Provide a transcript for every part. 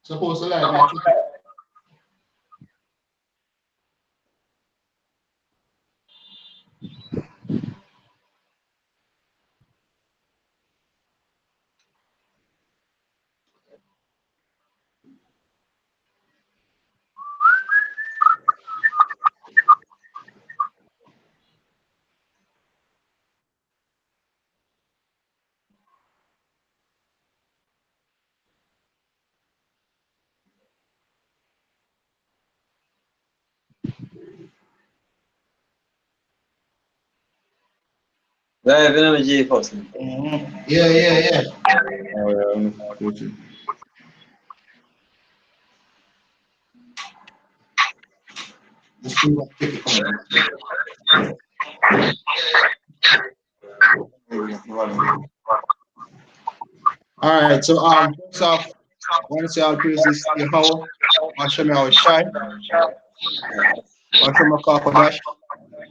Supposed to live like Live in the G first. yeah. Coaching. Let's see what take it All right, so first off, I want to say all praises to Yahweh, Hashem Shai, Hashem Kakodash.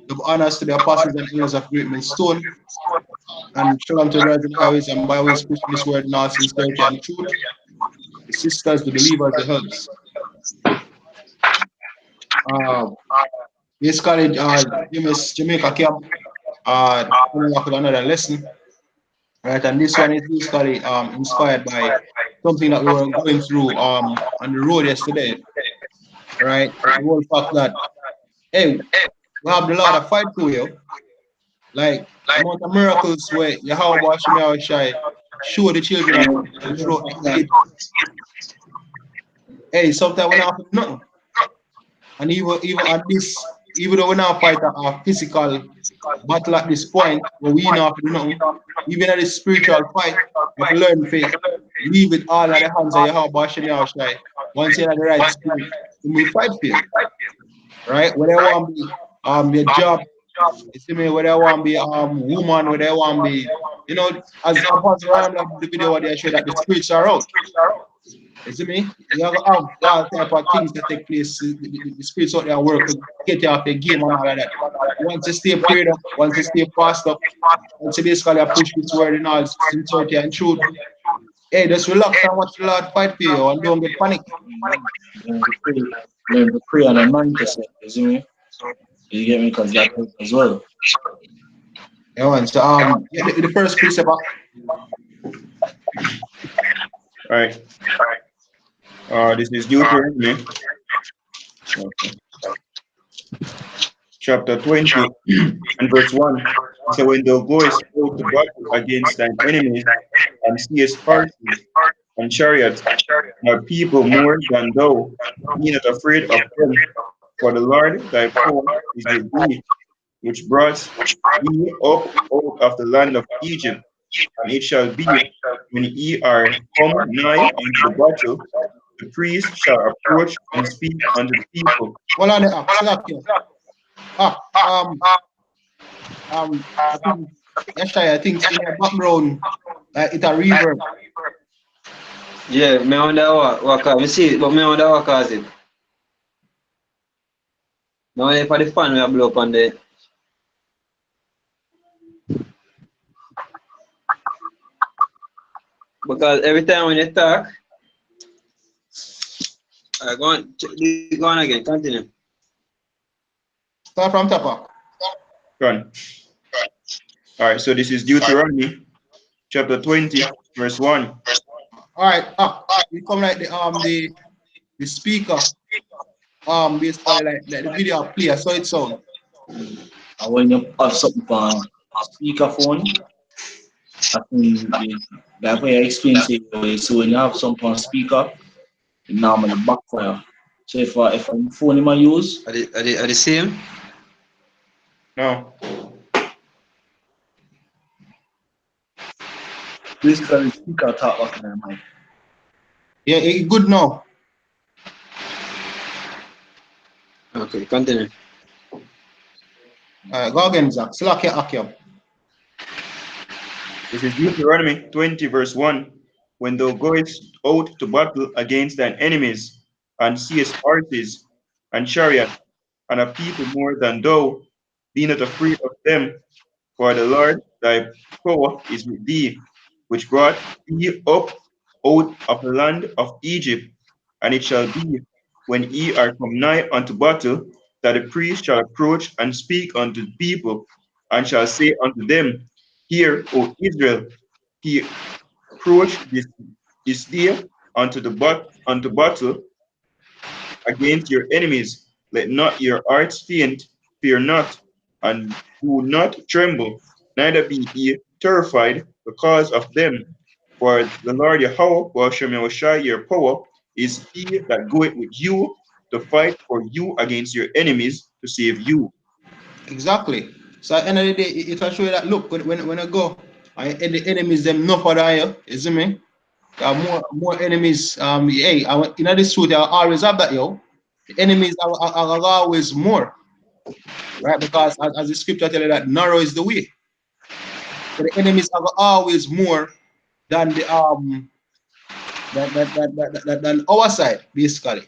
Give honors to the apostles and elders of Great Millstone, and shalom to the virgin highways and byways preaching this word in all sincerity and truth. The sisters, the believers, the helps. Basically, Jamaica camp, coming up with another lesson. Right, and this one is basically inspired by something that we were going through on the road yesterday. Right, the whole fact that hey, we have the Lord of fight to you. Like the amount of miracles where Yahweh Shai Shai show the children of Israel throughout the age. Hey, sometimes we don't have to do nothing. And even at this, even though we now fight a physical battle at this point, where we not have to do nothing, even at the spiritual fight, we have to learn faith. Leave it all in the hands of Yahweh Shai. Once you're in the right spirit, you will fight for you. Right? Whether you want to be a job, you see me, whether I want to be woman, whether I want to be, you know, as Apostle Ryan the video where they show that the spirits are out. You see me? You have all type of things that take place. The spirits out there work to get you off the game and all of that. Once you stay prayed up, once you stay fast up, once you basically push this word in all sincerity and truth, hey, just relax and watch the Lord fight for you and don't get panic. Learn to pray and anoint yourself, you see me? You get me? Because that helps as well. Yeah, man. So the first precept. Right. This is Deuteronomy, okay. Chapter 20 and verse 1. So when thou goest out to battle against thine enemies and seest horses and chariots, and people more than thou, be not afraid of them, for the Lord thy power is with thee, which brought thee up out of the land of Egypt. And it shall be, when ye are come nigh unto the battle, the priest shall approach and speak unto the people. Hold on, stop here. I think, Yashai, I think in the background, it's a reverb. Yeah, me wonder what cause. Me see it, but me wonder what cause it. Me wonder if the fan will blow up on the. Because every time when you talk, go on again, continue. Start from top. Run. All right, so this is Deuteronomy chapter 20, verse 1. All right, we come like the speaker, basically like the video player, so it sound. And when you have something on speakerphone, I think that way I explain to you. So when you have something on speaker, it normally backfire. So if a phone I use, Are the same? No. basically speaker talk back in my mind. Yeah, it good now. Okay, continue. Go again, Zach. Slakia Akyam. This is Deuteronomy 20, verse 1. When thou goest out to battle against thine enemies, and seest horses and chariots, and a people more than thou, be not afraid of them, for the Lord thy power is with thee, which brought thee up out of the land of Egypt. And it shall be, when ye are come nigh unto battle, that the priest shall approach and speak unto the people, and shall say unto them, Hear, O Israel, he approached this day unto battle against your enemies. Let not your hearts faint, fear not, and do not tremble, neither be ye terrified because of them. For the Lord Yahweh, Hashem Yahushua, your power, is he that goeth with you to fight for you against your enemies to save you. Exactly. So at the end of the day, it will show you that look, when I go, and the enemies them no for you see me? There are more enemies. Hey, in this truth, I always have that, yo. The enemies are always more, right? Because as the scripture tell you that narrow is the way. So the enemies are always more than the than our side, basically.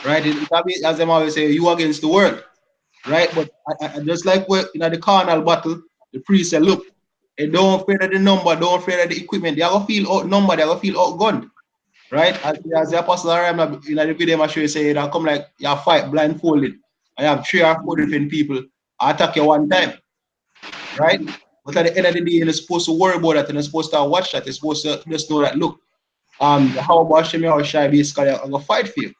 Right? It can be, as them always say, you against the world. Right? But just like we in the carnal battle, the priest said, look, they don't afraid of the number, don't afraid of the equipment. They are gonna feel outnumbered, they are gonna feel outgunned. Right? As the apostle Aram in the video I show you say that come like you fight blindfolded. I have 3 or 4 different people attack you one time. Right? But at the end of the day, you're not supposed to worry about that, you're not supposed to watch that, you're supposed to just know that look, how about Shemi or Shai basically I'm gonna fight for you.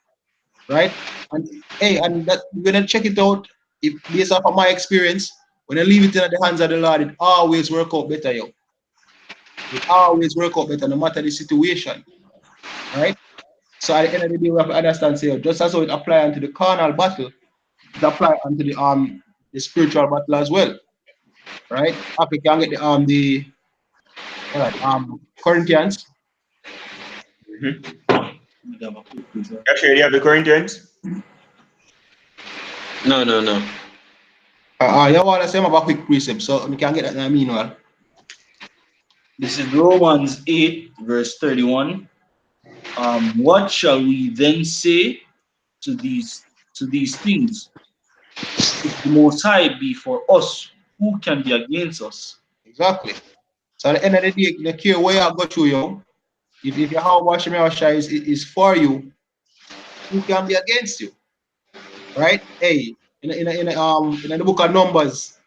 Right? And hey, and that you're gonna check it out. If based off of my experience, when I leave it in the hands of the Lord, it always work out better, yo. It always work out better no matter the situation. Right? So at the end of the day, we have to understand, say, just as how it apply onto the carnal battle, it apply onto the spiritual battle as well. Right? If you can get the Corinthians. Actually, you have the Corinthians? No. You want to say about quick precept, so you can get that in the meanwhile. This is Romans 8, verse 31. What shall we then say to these things? If the Most High be for us, who can be against us? Exactly. So at the end of the day, the care where you go through, yo. If your how Hashem Yahushua is for you, who can be against you? Right? Hey, in the book of Numbers,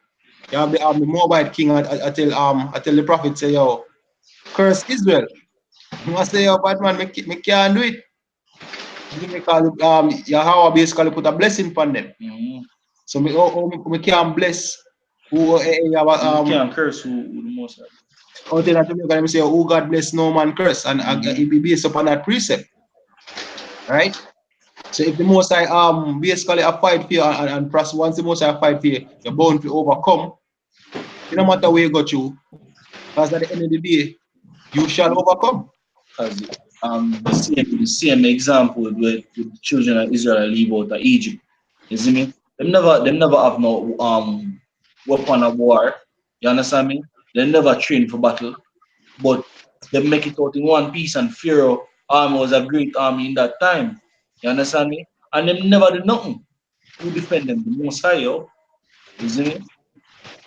you have the Moabite king. I tell the prophet say, yo, curse Israel. I say, yo, bad man, me can't do it. Because Yahweh basically put a blessing upon them. So me can't bless who You can't curse who the Most High. Until that Jamaica, say, oh God bless no man curse, and it be based upon that precept. Right? So if the Most High basically a fight for you and once the Most High fight for you, you're bound to overcome. No matter where you go through, because at the end of the day, you shall overcome. Because the same example with the children of Israel leave out of Egypt. You see me? Them never have no weapon of war. You understand me? They never train for battle, but they make it out in one piece. And Pharaoh army was a great army in that time. You understand me? And them never did nothing. Who defend them? The Most High, yo. You see me?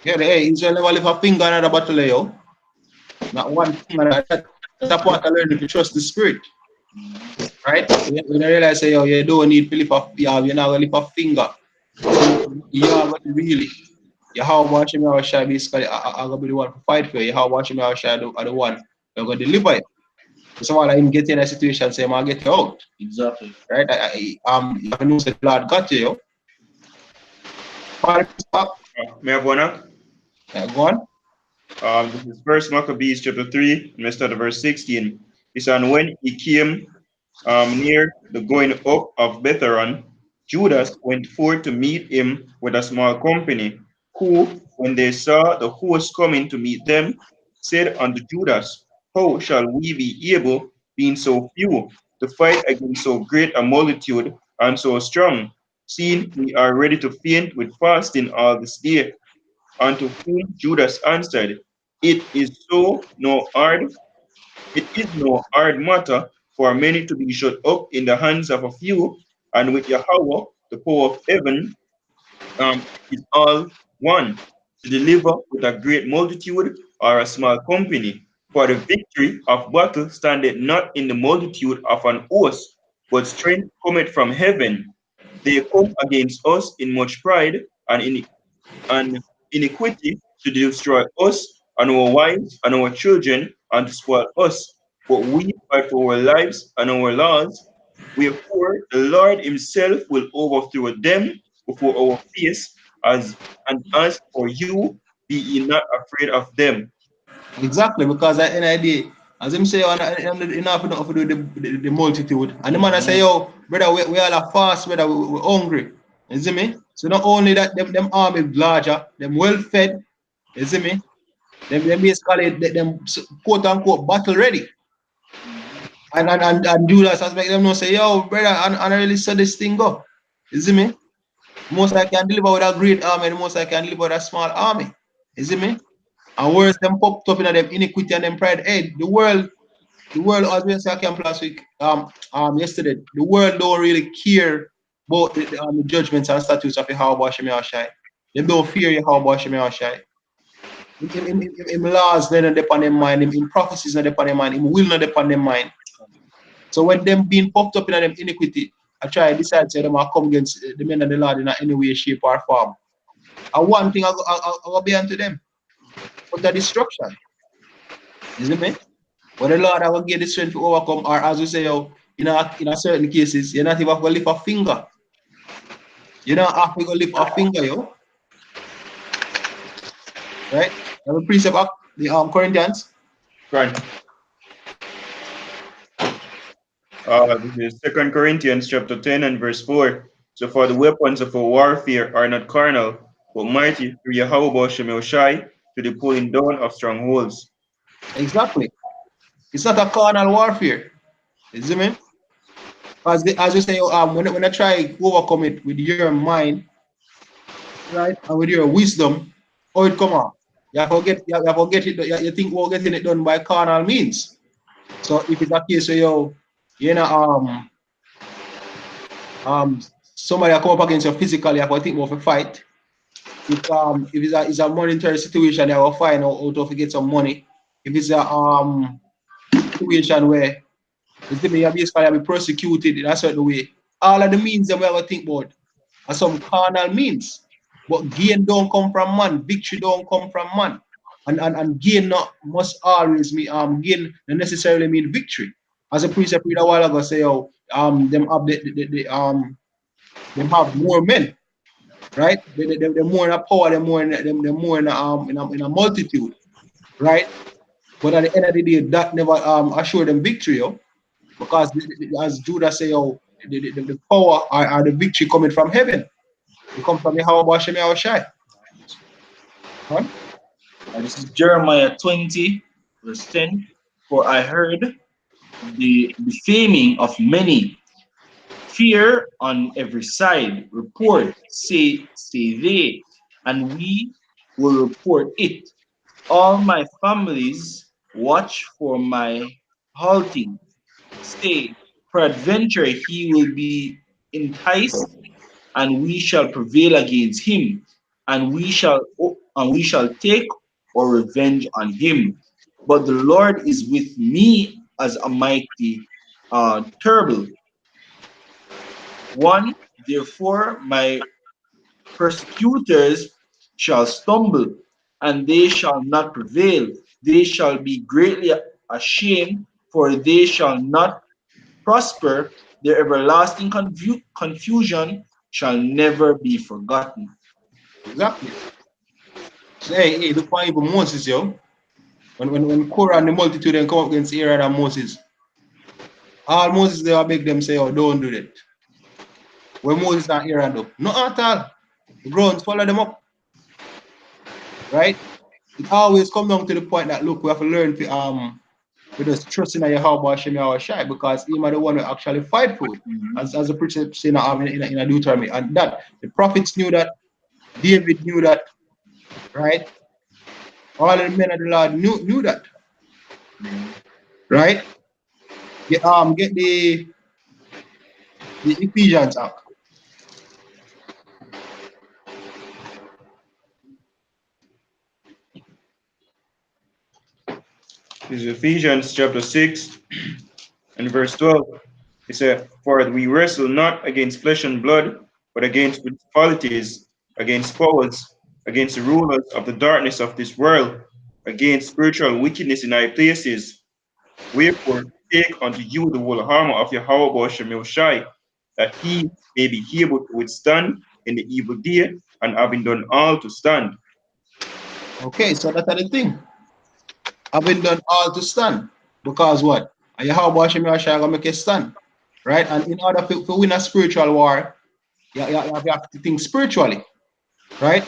Yeah, hey, Israel never lift a finger in the battle, yo. Not one thing. That's a part of learning to trust the spirit. Right? When I realize, say, yo, you don't need to lift a, you're not going to lift a finger. You are going to really. You how much me or Shai basically I'm gonna be the one to fight for you. How much me or Shai are the one I'm gonna deliver you. So someone like him get in a situation, say, I'm get you out. Exactly. Right? You have to know that the Lord got you. May I have one now? Go on. This is First Maccabees chapter 3, and let's start at verse 16. It's on when he came near the going up of Betharon, Judas went forth to meet him with a small company, who, when they saw the host coming to meet them, said unto Judas, How shall we be able, being so few, to fight against so great a multitude and so strong, seeing we are ready to faint with fasting all this day? Unto whom Judas answered, It is no hard matter for many to be shut up in the hands of a few, and with Yahweh, the power of heaven, is all one, to deliver with a great multitude or a small company. For the victory of battle standeth not in the multitude of an host, but strength cometh from heaven. They come against us in much pride and iniquity to destroy us and our wives and our children and to spoil us. But we fight for our lives and our laws. Wherefore the Lord himself will overthrow them before our face, and as for you, be ye not afraid of them. Exactly, because at the end of the day, as him say, you know, enough to do the multitude. And the man I say, yo, brother, we all are fast, brother, we hungry. You see me? So not only that, them army larger, them well fed, you see me? Them basically, them quote unquote battle ready. And Judas aspect them know say, yo, brother, and I really saw this thing go. You see me? Most I can deliver with a great army, the most I can deliver with a small army. You see me? And worse, them popped up in them iniquity and them pride. Hey, the world, as we said camp last week, yesterday, the world don't really care about the judgments and statutes of Yahweh Hashem Yahshai. They don't fear Yahweh Hashem Yahshai. In laws, they don't depend on their mind. In prophecies, not depend on their mind. In will, not depend on their mind. So when them being popped up in them iniquity, I try to decide to them I come against the men of the Lord in any way, shape, or form. And one thing I go be unto them, but the destruction. You see me? But the Lord I will give the strength to overcome, or as we say, in a certain cases, you're not even going to lift a finger. You don't have to go lift a finger, yo. Right? I will precept up the Corinthians. Right. This is 2 Corinthians chapter 10 and verse 4. So for the weapons of our warfare are not carnal, but mighty through Yahweh Shai to the pulling down of strongholds. Exactly. It's not a carnal warfare. You see me? As you say, when I try overcome it with your mind, right, and with your wisdom, how it come out? You forget it. You think we're getting it done by carnal means. So if it's a case where you know somebody come up against you physically, you have to think about a fight. If it's a monetary situation, you will find out how to get some money. If it's a situation where it's basically be persecuted in a certain way, all of the means that we have to think about are some carnal means. But gain don't come from man, victory don't come from man. And gain not must always mean gain not necessarily mean victory. As a precept read a while ago say, them have them have more men, right? They're more in a power, they're more in a multitude, right? But at the end of the day, that never assure them victory, yo. Because as Judah say, the power or the victory coming from heaven. It comes from Yahweh Hashem Yahushai. Right? This is Jeremiah 20, verse 10. For I heard the defaming of many, fear on every side, report, say they, and we will report it. All my families watch for my halting. Say, peradventure he will be enticed, and we shall prevail against him, and we shall take our revenge on him. But the Lord is with me as a mighty terrible one. Therefore my persecutors shall stumble, and they shall not prevail. They shall be greatly ashamed, for they shall not prosper. Their everlasting confusion shall never be forgotten. Exactly. So, hey, look for even Moses, yo. When Korah and the multitude then come up against Aaron and Moses, all Moses they will make them say, oh, don't do that. When Moses and Aaron do, not at all. The grounds follow them up, right? It always come down to the point that look, we have to learn to we just trust in Yahweh Hashem Yahushai, because he might the one who actually fight for it, as the preacher saying in a Deuteronomy, and that the prophets knew that, David knew that, right? All of the men of the Lord knew that, right? Get the Ephesians out. This is Ephesians chapter 6 and verse 12. It said, "For we wrestle not against flesh and blood, but against principalities, against powers, against the rulers of the darkness of this world, against spiritual wickedness in high places. Wherefore, take unto you the whole armor of Yahweh Shemel Shai, that he may be able to withstand in the evil day, and having done all to stand." Okay, so that's the thing. Having done all to stand. Because what? And Yahweh Hashem Yahshua gonna make you stand. Right? And in order to win a spiritual war, you have to think spiritually. Right?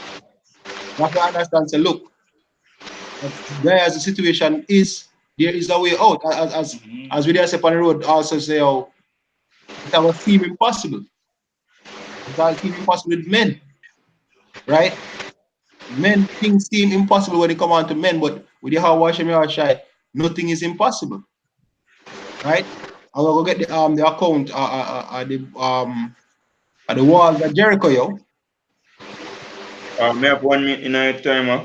You have to understand, say, look, there as the situation is, there is a way out. As we say on the road, also say, oh, it will seem impossible. It will seem impossible with men. Right? Men, things seem impossible when they come on to men, but with Yahweh Hashem Yahshua, nothing is impossible. Right? I will go get the account at the walls of Jericho, yo. May I have 1 minute in our timer?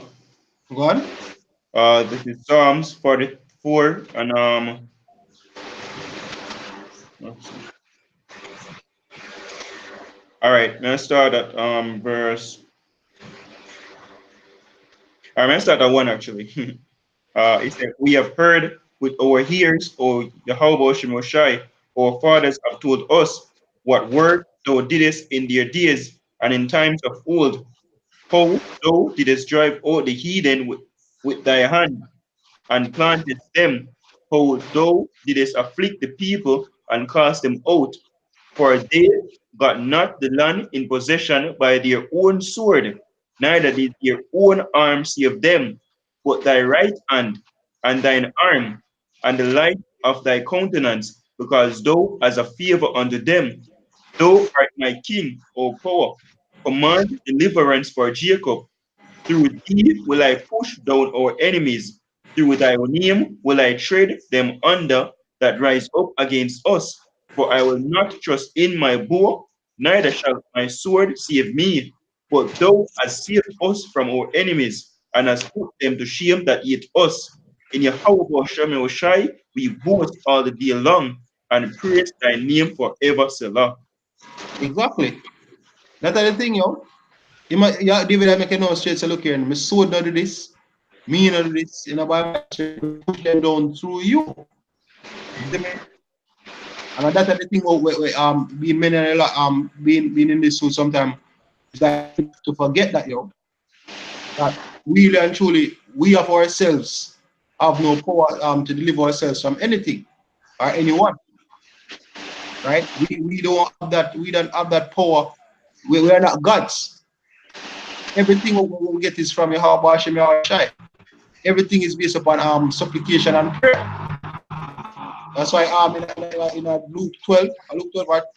Go on. This is Psalms 44 and all right, let's start at verse. All right, let's start at 1 actually. It said, "We have heard with our ears, O Yahweh Shemosai, our fathers have told us what work thou didst in their days and in times of old, how thou didst drive out the heathen with thy hand and planted them, how thou didst afflict the people and cast them out. For they got not the land in possession by their own sword, neither did their own arm save them, but thy right hand and thine arm, and the light of thy countenance, because thou hast a favor unto them. Thou art my king, O power. Command deliverance for Jacob. Through thee will I push down our enemies. Through thy name will I tread them under that rise up against us. For I will not trust in my bow, neither shall my sword save me. But thou hast saved us from our enemies, and hast put them to shame that hate us. In Yahweh Shem Shai, we boast all the day long, and praise thy name forever, Selah. Exactly. That's the thing, yo. Yeah, David, I make a no straight. Say, look here, my sword not do this, me not do this. You know, by push them down through you. You me? And that's the thing. Being men and a lot, being in this suit sometimes is that to forget that, yo, that really and truly we of ourselves have no power to deliver ourselves from anything or anyone. Right? We don't have that. We don't have that power. We are not gods. Everything we get is from Yahweh Hashem Yahweh. Everything is based upon supplication and prayer. That's why in Luke 12, or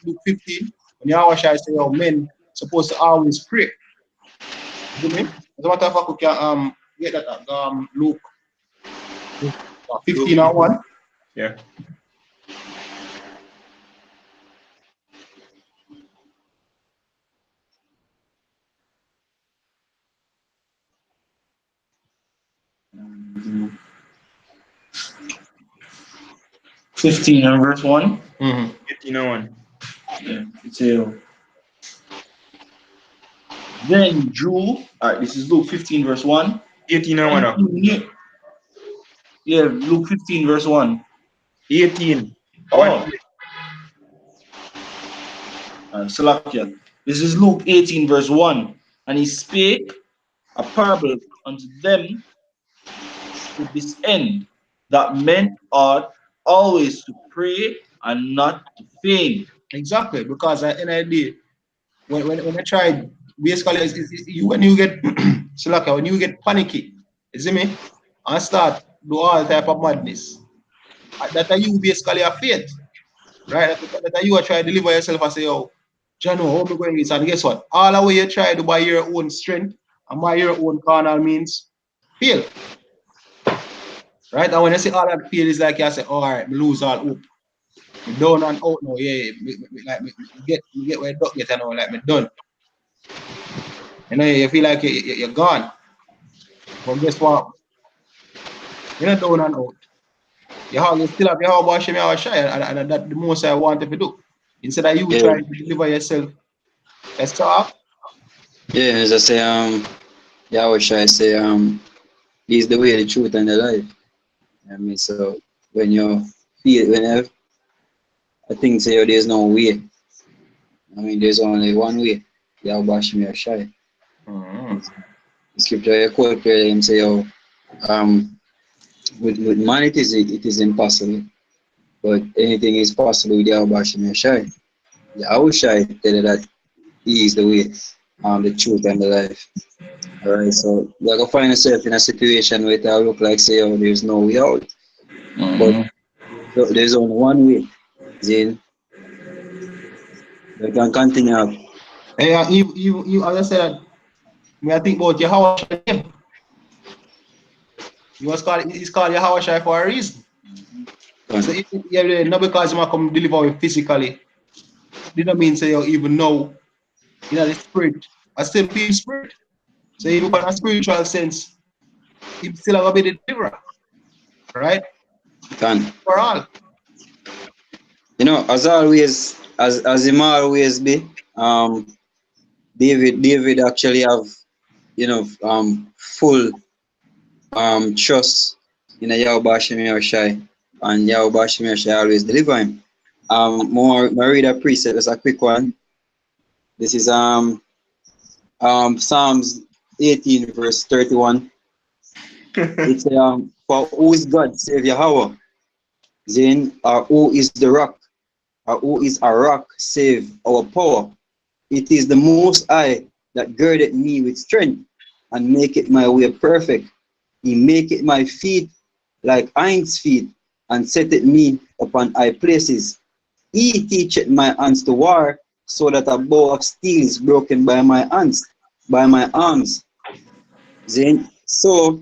Luke 15, when Yahweh Shai say, "Oh, men supposed to always pray." You know? As a matter of fact, we can get that Luke 15 or 1. Yeah. Mm-hmm. 15 and verse 1. 15 and 1. Yeah, it's then Drew. All right, this is Luke 15 verse 1. 18 and 1. Yeah, Luke 15 verse 1. 18. Oh. Salakia. This is Luke 18 verse 1. And he spake a parable unto them to this end, that men ought always to pray and not to faint. Exactly, because at the end of the day, when I tried, basically, when you get Salaka, when you get panicky, you see me, and start do all type of madness, that are you basically a faith, right? That are you are trying to deliver yourself and say, oh, Jano, how am I going this? And guess what? All the way you try to by your own strength And by your own carnal means, fail. Right? And when I say all that fail, is like you say, all right, me lose all hope. Me down and out now, yeah. Me get where duck get and all, like me done. You know, you feel like you're gone. But guess what? You're not down and out. You still have your house me our shy, and that's the most I want to do. Instead of you Yeah. trying to deliver yourself. Let's talk. Yeah, as I say, Yahweh Shai say, He's the way, the truth, and the life. I mean, so when you feel, whenever I think say there's no way. I mean, there's only one way. Yahweh Shai Shai. The scripture you quote here, him say, with man it is impossible, but anything is possible with Yahweh Shai. Yahweh Shai tell you that He is the way, the truth, and the life. Alright, so you're gonna find yourself in a situation where it look like say, oh, there's no way out. But there's only one way. Then you can continue up. Hey, you as I said, when I think about your house name, he's called your house for a reason. So if you not because you come deliver you physically, did not mean say you even know, you know, the spirit. I still feel spirit. So even in a spiritual sense, he still have a bit of deliverer. Right? Can. For all. You know, as always, as him always be, David actually have, you know, full trust in a Yahweh Shai, and Yahweh Shai always deliver him. More I read a precept, it's a quick one. This is Psalms 18 verse 31. It's for who is God save Yahweh? Then who is the rock? Who is a rock save our power? It is the Most High that girded me with strength and make it my way perfect. He make it my feet like hinds feet and set it me upon high places. He teacheth my hands to war, so that a bow of steel is broken by my hands, by my arms. Then so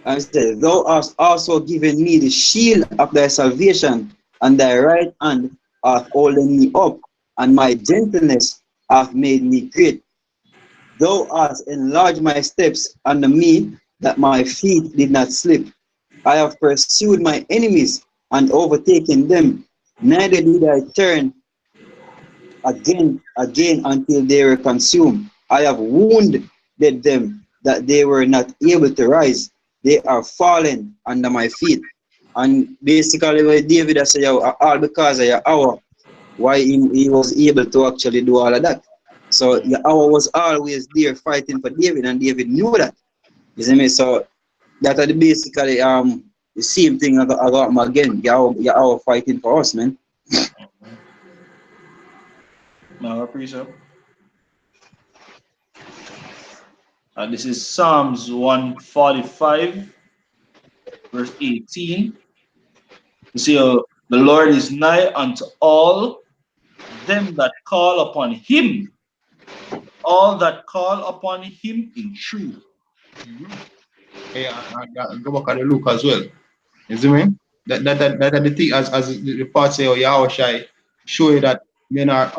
I said, thou hast also given me the shield of thy salvation, and thy right hand hath holding me up, and my gentleness hath made me great. Thou hast enlarged my steps under me, that my feet did not slip. I have pursued my enemies and overtaken them, neither did I turn again until they were consumed. I have wounded them, that they were not able to rise. They are fallen under my feet. And basically what David has said, all because of Yahweh, why he was able to actually do all of that. So Yahweh was always there fighting for David, and David knew that. You see me? So that are basically the same thing I got him again. Yahweh fighting for us, man. No, I appreciate. This is Psalms 145, verse 18. You see, the Lord is nigh unto all them that call upon him, all that call upon him in truth. Hey, I go back at the look as well. You see me? That the thing as the report say, oh, Yahweh Shai show you that men are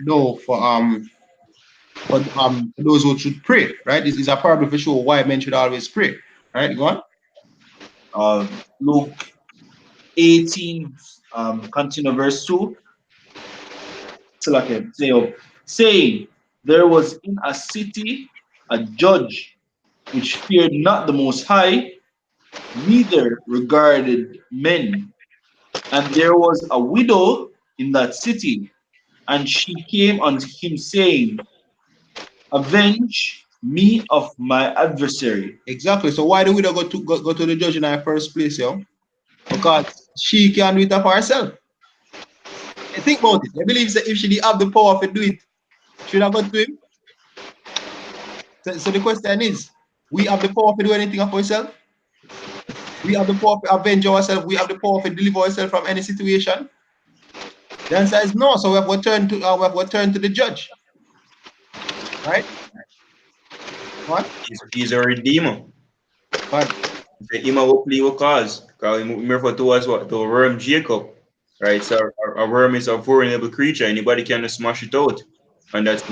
no for those who should pray, right? This is a parable for sure why men should always pray. Right? Go on. Luke 18, continue verse 2. Saying, there was in a city a judge which feared not the Most High, neither regarded men. And there was a widow in that city, and she came unto him, saying, avenge me of my adversary. Exactly. So why do we not go to the judge in the first place, yo? Because she can do it for herself. And think about it. I believe that if she didn't have the power to do it, should have gone to him. So the question is, we have the power to do anything for ourselves? We have the power to avenge ourselves. We have the power to deliver ourselves from any situation. The answer is no. So we have to turn to the judge. Right? What? He's a redeemer. But The him will play with cause. Because he refer to us what the worm Jacob. Right? So a worm is a vulnerable creature. Anybody can smash it out. And that's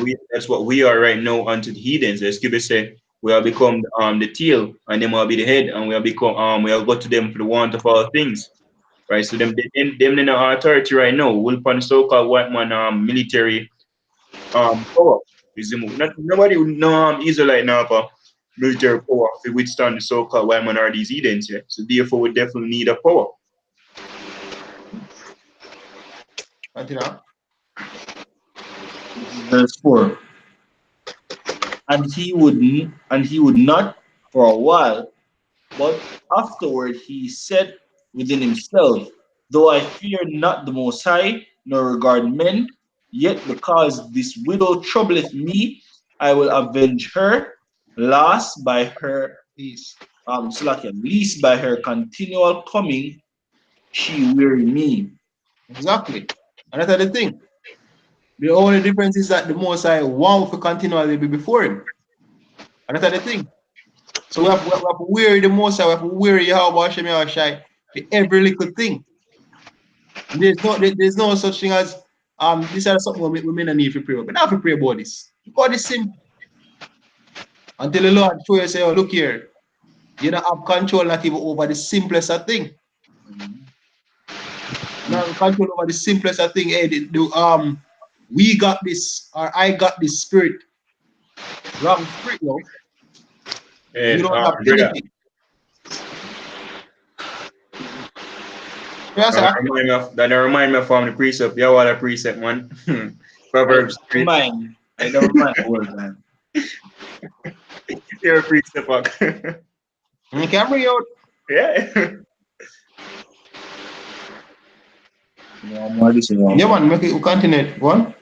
what we are right now unto the heathens. As Skibby say, we have become the tail and them will be the head, and we have become we have got to them for the want of all things. Right? So them in our authority right now, will upon so-called white man military power. Nobody would know Israelite now for military power to withstand the so-called white man or these heathens, yeah. So therefore we definitely need a power. continue. Verse 4. And he would not for a while, but afterward he said within himself, though I fear not the Most High, nor regard men, yet because this widow troubleth me, I will avenge her, last by her Please. least by her continual coming, she weary me. Exactly. And that's the thing. The only difference is that the most I want to continually be before him. And that's the thing. So we have to weary the most I, we have to weary Yahweh Hashem Yahushai for every little thing. And there's no such thing as this is something we may not need to pray about. But not to pray about this. God is simple. Until the Lord show you say, oh, look here, you don't have control not even over the simplest of thing. You don't have control over the simplest of thing. Hey, we got this, or I got this spirit. Wrong spirit, no. Hey, You don't have brother, anything. Yes, sir. that remind me from the precept. Yeah, what a precept, man. Proverbs 3. I don't mind the word, man. You're a precept. You can bring out. Yeah. Yeah, man, make it continue. One.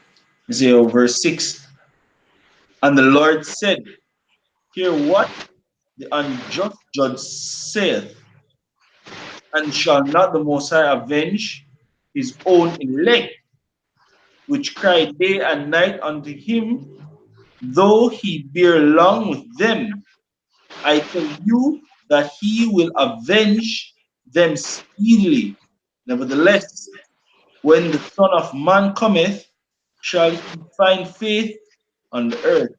Verse 6. And the Lord said, hear what the unjust judge saith, and shall not the Most High avenge his own elect, which cry day and night unto him, though he bear long with them? I tell you that he will avenge them speedily. Nevertheless, when the Son of Man cometh, shall he find faith on the earth?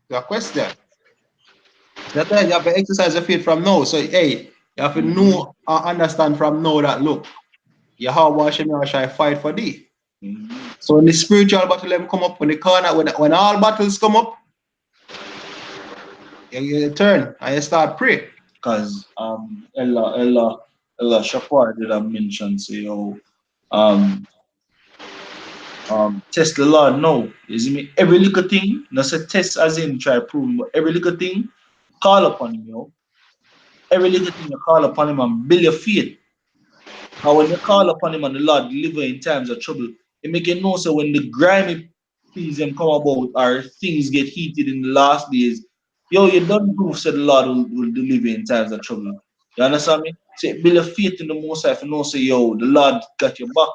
The question. That's why you have to exercise your faith from now. So, hey, you have to know and understand from now that, look, Yahweh Hashem Yahushai fight for thee. So when the spiritual battle them come up, when the corner, when all battles come up, you turn and you start pray. Because Ella Shapar did have mentioned, say, test the Lord. No, you see me? Every little thing, not say test as in try to prove him, but every little thing, call upon him, Every little thing you call upon him and build your faith. And when you call upon him and the Lord deliver in times of trouble, it make you know so when the grimy things them come about or things get heated in the last days, you don't prove so the Lord will deliver in times of trouble. You understand me? So build a faith in the Most High for know say, the Lord got your back.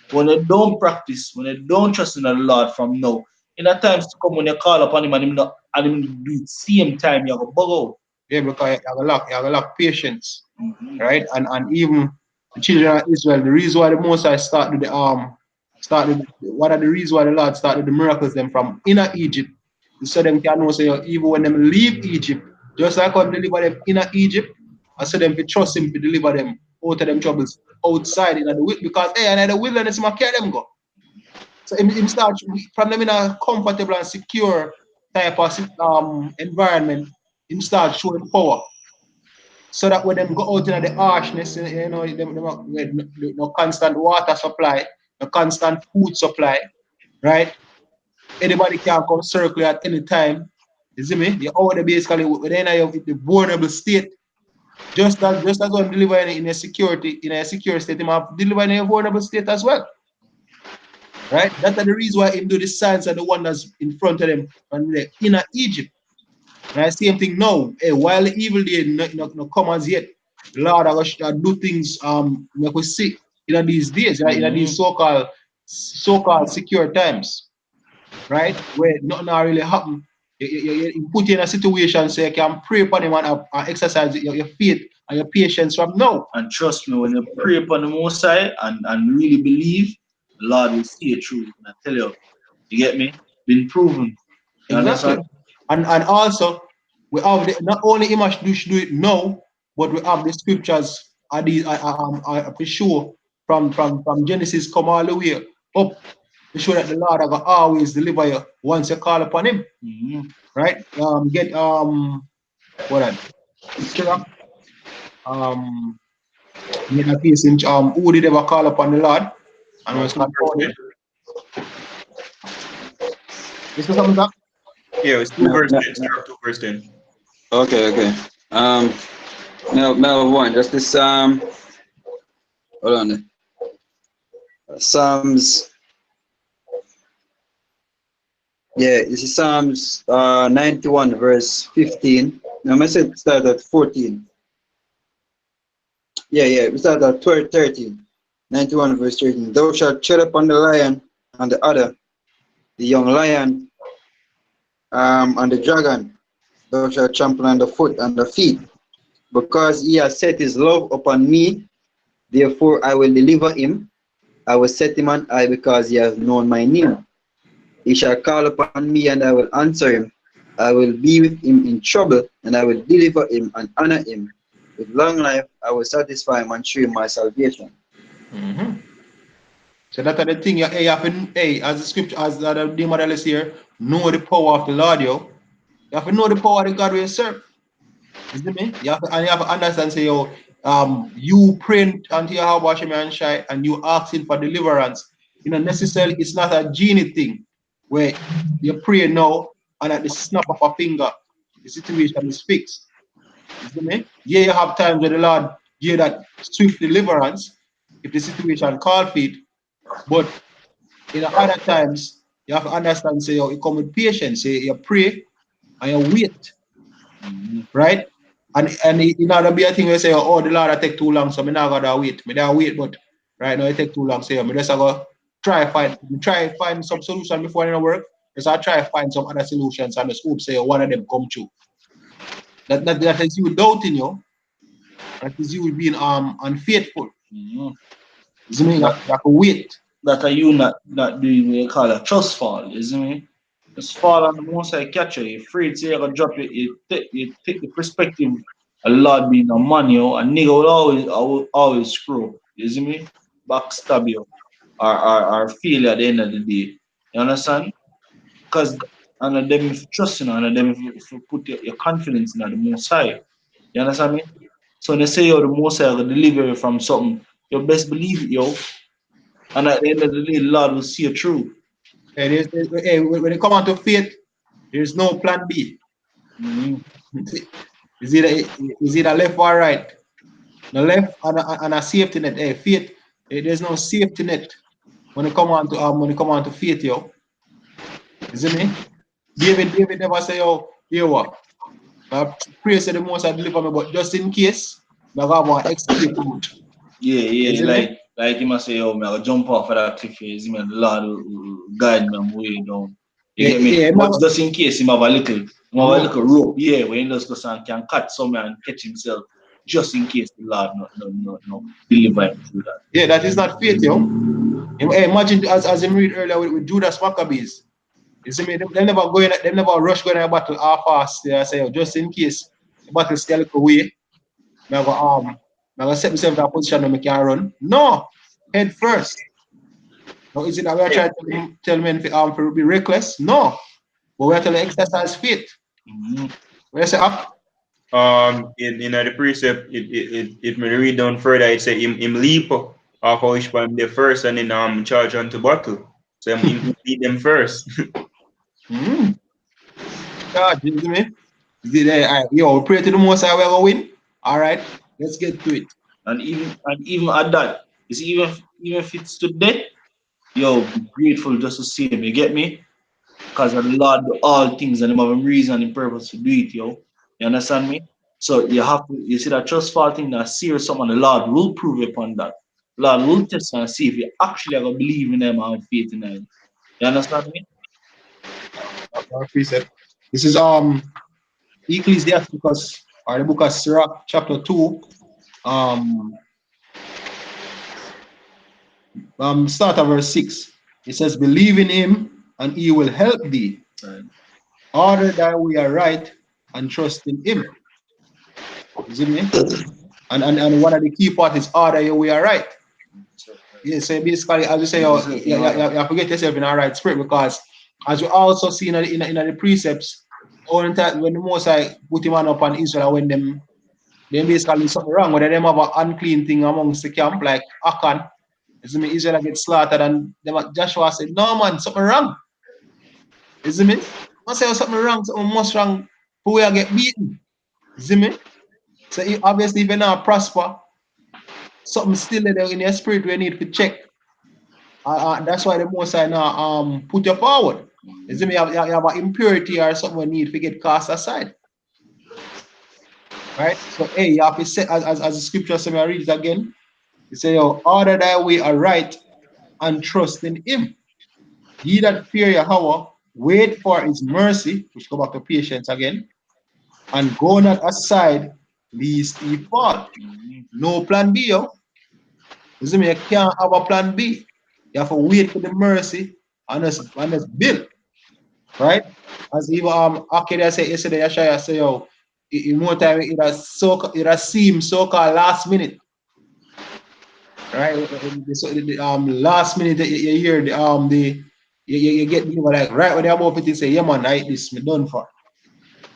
When you don't practice, when you don't trust in the Lord from now, in the times to come when you call upon him and him not and him do it same time, you have a bug out. Yeah, because you have a lack patience. Right? And even the children of Israel, the reason why the Most High started what are the reasons why the Lord started the miracles them from inner Egypt, so them can know say even when them leave Egypt, just like how deliver them inner Egypt, and so them to trust him to deliver them out of them troubles outside in the wilderness, because hey, and in the wilderness him carry them go. So him start from them in a comfortable and secure type of environment, him start showing power. So that when them go out into the harshness, them no constant water supply, no constant food supply, right? Anybody can come circle at any time. You see me? You're out there basically within the vulnerable state. Just as one delivering in a secure state, you have delivering in a vulnerable state as well. Right? That's the reason why him do the signs and the wonders in front of them and they're in Egypt. And I same thing now. Hey, while the evil day no come as yet, the Lord I will do things make we see in these days, in these so-called secure times, right? Where nothing really happen. you put you in a situation so you can pray upon him and exercise your faith and your patience from now. And trust me, when you pray upon the Most High and really believe, the Lord will see it through. And I tell you, you get me? Been proven. You Exactly. understand? And also we have not only him should do it now, but we have the scriptures for sure from Genesis come all the way up to show that the Lord will always deliver you once you call upon him. Mm-hmm. Right? Get what Sirach, get a piece in who did ever call upon the Lord and was not found it. Is there something that? Yeah, it's 2 verse 10. Sirach 2 verse 10. Okay. Now one, just this hold on. Psalms. Yeah, this is Psalms 91 verse 15. Now I said start at 14. Yeah, we start at 13. 91 verse 13. Thou shalt tread upon the lion and the adder, the young lion, and the dragon. Thou shalt trample on the foot and the feet. Because he has set his love upon me, therefore I will deliver him. I will set him on high because he has known my name. He shall call upon me and I will answer him. I will be with him in trouble and I will deliver him and honor him. With long life I will satisfy him and show him my salvation. Mm-hmm. So that's the thing. You have to, as the scripture, as the model is here, know the power of the Lord, yo. You have to know the power of the God we serve. You see me? You have to understand, say, yo, you praying unto your Hashem and Shai and you asking for deliverance. You know, necessarily it's not a genie thing where you pray now and at the snap of a finger, the situation is fixed. You see me? Yeah, you have times where the Lord give that swift deliverance if the situation call for it. But in other times, you have to understand, say, you come with patience, say, you pray and you wait, right? And it not be a thing where you say, oh, the Lord take too long, so I'm not gonna wait. I wait, but right now it take too long. So I just go try find some solution before it work. Just I try find some other solutions and just hope say one of them come true. That is you doubting you. That is you being unfaithful. Mm-hmm. You mean that you have to wait. That are you not doing what you call a trust fall, you see me? Just fall on the Most High catch you. You're afraid to ever drop it. You take the perspective a lot being a man, yo, a nigga will always screw. You see me? Backstab you or fail at the end of the day. You understand? Because and them if you trust in and them if you put your confidence in the Most High. You understand me? So when they say yo the Most High will deliver you from something, you best believe it, yo. And at the end of the day, the Lord will see you through. When it comes on to faith, there's no plan B. Mm-hmm. Is either left or right. The left and a safety net. Hey, faith, there's no safety net when it come on to faith, yo. You see me? David never say, yo, here what? Pray say the Most High deliver me, but just in case, I got one escape route. Yeah, like he must say, oh, man, I'll jump off of that cliff here. See me, the Lord will guide me and way down. You get me? Yeah, But just in case, he have a little rope, yeah, where he just goes and can catch somewhere and catch himself, just in case the Lord no deliver him through that. Yeah, that is not faith, yo. Imagine as him read earlier with Judas Maccabees. You see me, they never rush going in a battle half fast. They say, just in case the battle still go away, I go set myself in a position where I can run. No, head first. Now, is it that we are trying to tell men to be reckless? No. But we are trying to exercise faith. Mm-hmm. Where say up? In the precept, it may read down further. It say him leap off of each one there first, and then charge onto battle. So him lead them first. God, you see me? Yo, we pray to the Most High, we're going to win. All right, let's get to it. And even at that, you see, even if it's to death, yo, be grateful just to see him. You get me? Because the Lord do all things and him have a reason and purpose to do it, yo. You understand me? So you see that trust fall thing, that serious someone, the Lord will prove upon that. The Lord will test and see if you actually ever believe in them and have faith in them. You understand me? Our precept. This is Ecclesiasticus, or the book of Sirach, chapter 2. Start at verse 6. It says, believe in him and he will help thee. Right. Order thy way aright and trust in him. You see me? And one of the key part is order your way aright. Yeah, so basically, as you say, you have to get yourself in a right spirit, because as we also see in the precepts, all the time when the Mosai put him on up on Israel, when them basically something wrong, whether them have an unclean thing amongst the camp, like Akan, you see me, Israel get slaughtered, and them, Joshua said, no man, something wrong. You see me? I say something wrong, something much wrong, who will get beaten. You see me? So obviously, if you're not prosper, something still there in your spirit we need to check. That's why the most I now put you forward. You see me, you have an impurity or something we need to get cast aside. Right? So hey, you have to say, as the scripture says, I read it again. You say, yo, order thy way aright and trust in him. Ye that fear Yahweh, wait for his mercy, which go back to patience again, and go not aside, lest he fall. No plan B, yo. You see me, you can't have a plan B. You have to wait for the mercy and just build. Right? As even Akeda said yesterday, Yashaya say, yo, in more time it has seemed so-called last minute. Right? Last minute you hear you get people like right when they're about it, say, yeah man, this me done for.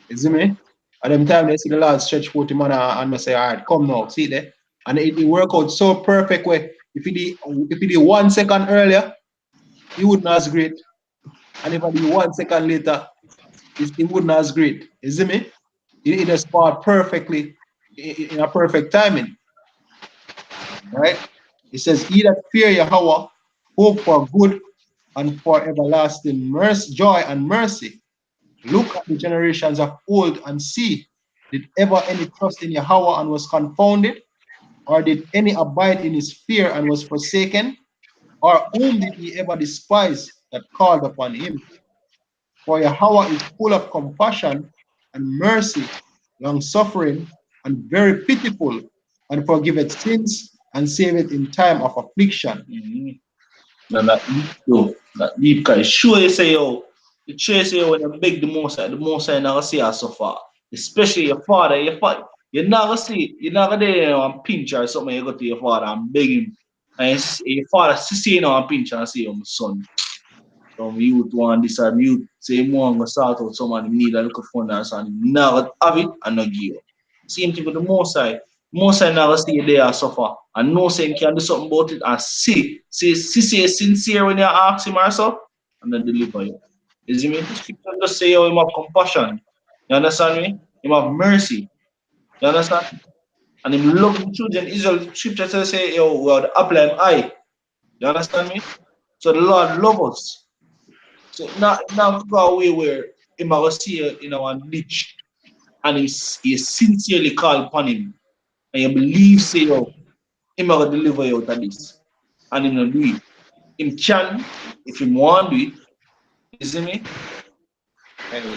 You see me? At them time they see the Lord stretch forth him and they say, all right, come now, see there. And it work out so perfect way. If he did 1 second earlier, he wouldn't as great. And if I did 1 second later, it wouldn't as great. You see me? It has part perfectly in a perfect timing. Right? It says, he that fear Yahweh, hope for good and for everlasting mercy, joy and mercy. Look at the generations of old and see, did ever any trust in Yahweh and was confounded? Or did any abide in his fear and was forsaken? Or whom did he ever despise that called upon him? For Yahweh is full of compassion and mercy, long suffering, and very pitiful, and forgiveth sins and saveth in time of affliction. And that deep guy, sure you say, yo, the chase you when you beg the most I never see us so far. Especially your father, you never see, you never there and pinch or something, you go to your father and beg him. And your father see you know and pinch and say, oh, my son, some youth want this or youth say more and go start out someone need a little fun or something. Never have it and not give you. Same thing with the most I never see you there suffer. And no saying can do something about it and see sincere when you ask him or so and then deliver you. You see me? The scripture just say oh, him have compassion. You understand me? Him have mercy. You understand? And him love the children. Israel scripture says say, yo, well, the apple of him eye. You understand me? So the Lord love us. So now go away where him will see you in our niche and he sincerely call upon him and you believe say yo, him will deliver you out of this. And him will do it. Him can, if him want to do it, you see me? Anyway.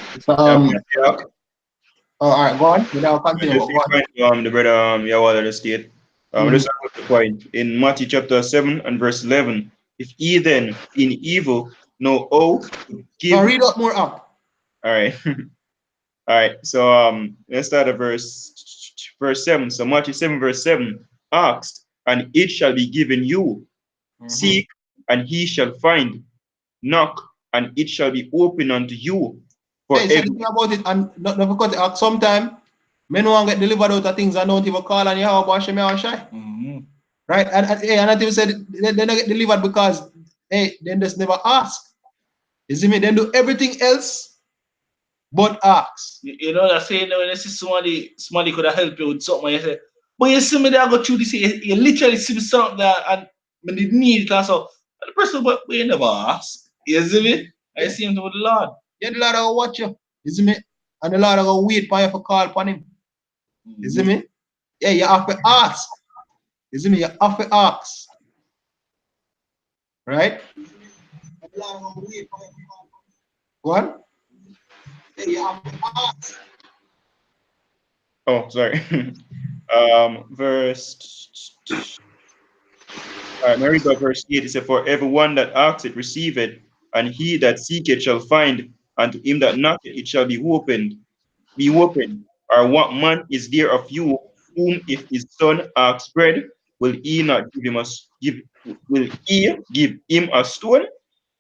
All right, go on. You know, continue. Just the brother Yawala the state. Just the point in Matthew chapter 7 and verse 11. If ye then in evil know how to give. Now read up more up. All right. All right. So let's start at verse 7. So Matthew 7 verse 7. Asked and it shall be given you. Seek and he shall find. Knock and it shall be open unto you. Hey, so think about it and not because sometimes men want to get delivered out of things and don't even call on you how about me or shy. Right? And I even said they don't get delivered because hey, then just never ask. You see me? Then do everything else but ask. You know that saying when you see somebody could have helped you with something, you say, but you see me there go through this, you literally see something there and when they need it, so the person but you never ask. You see me? I see him with the Lord. Yeah, the Lord will watch you. You see me? And the Lord will wait for you to call upon him. You see me? Yeah, you have to ask. You see me? You have to ask. Right? Go on. Yeah, you Oh, sorry. Verse. All right, Mary got verse 8. It said, "For everyone that asks it, receive it, and he that seeketh shall find, and to him that knocketh it shall be opened. Be opened. Or what man is there of you whom if his son asks bread, will he not give him will he give him a stone?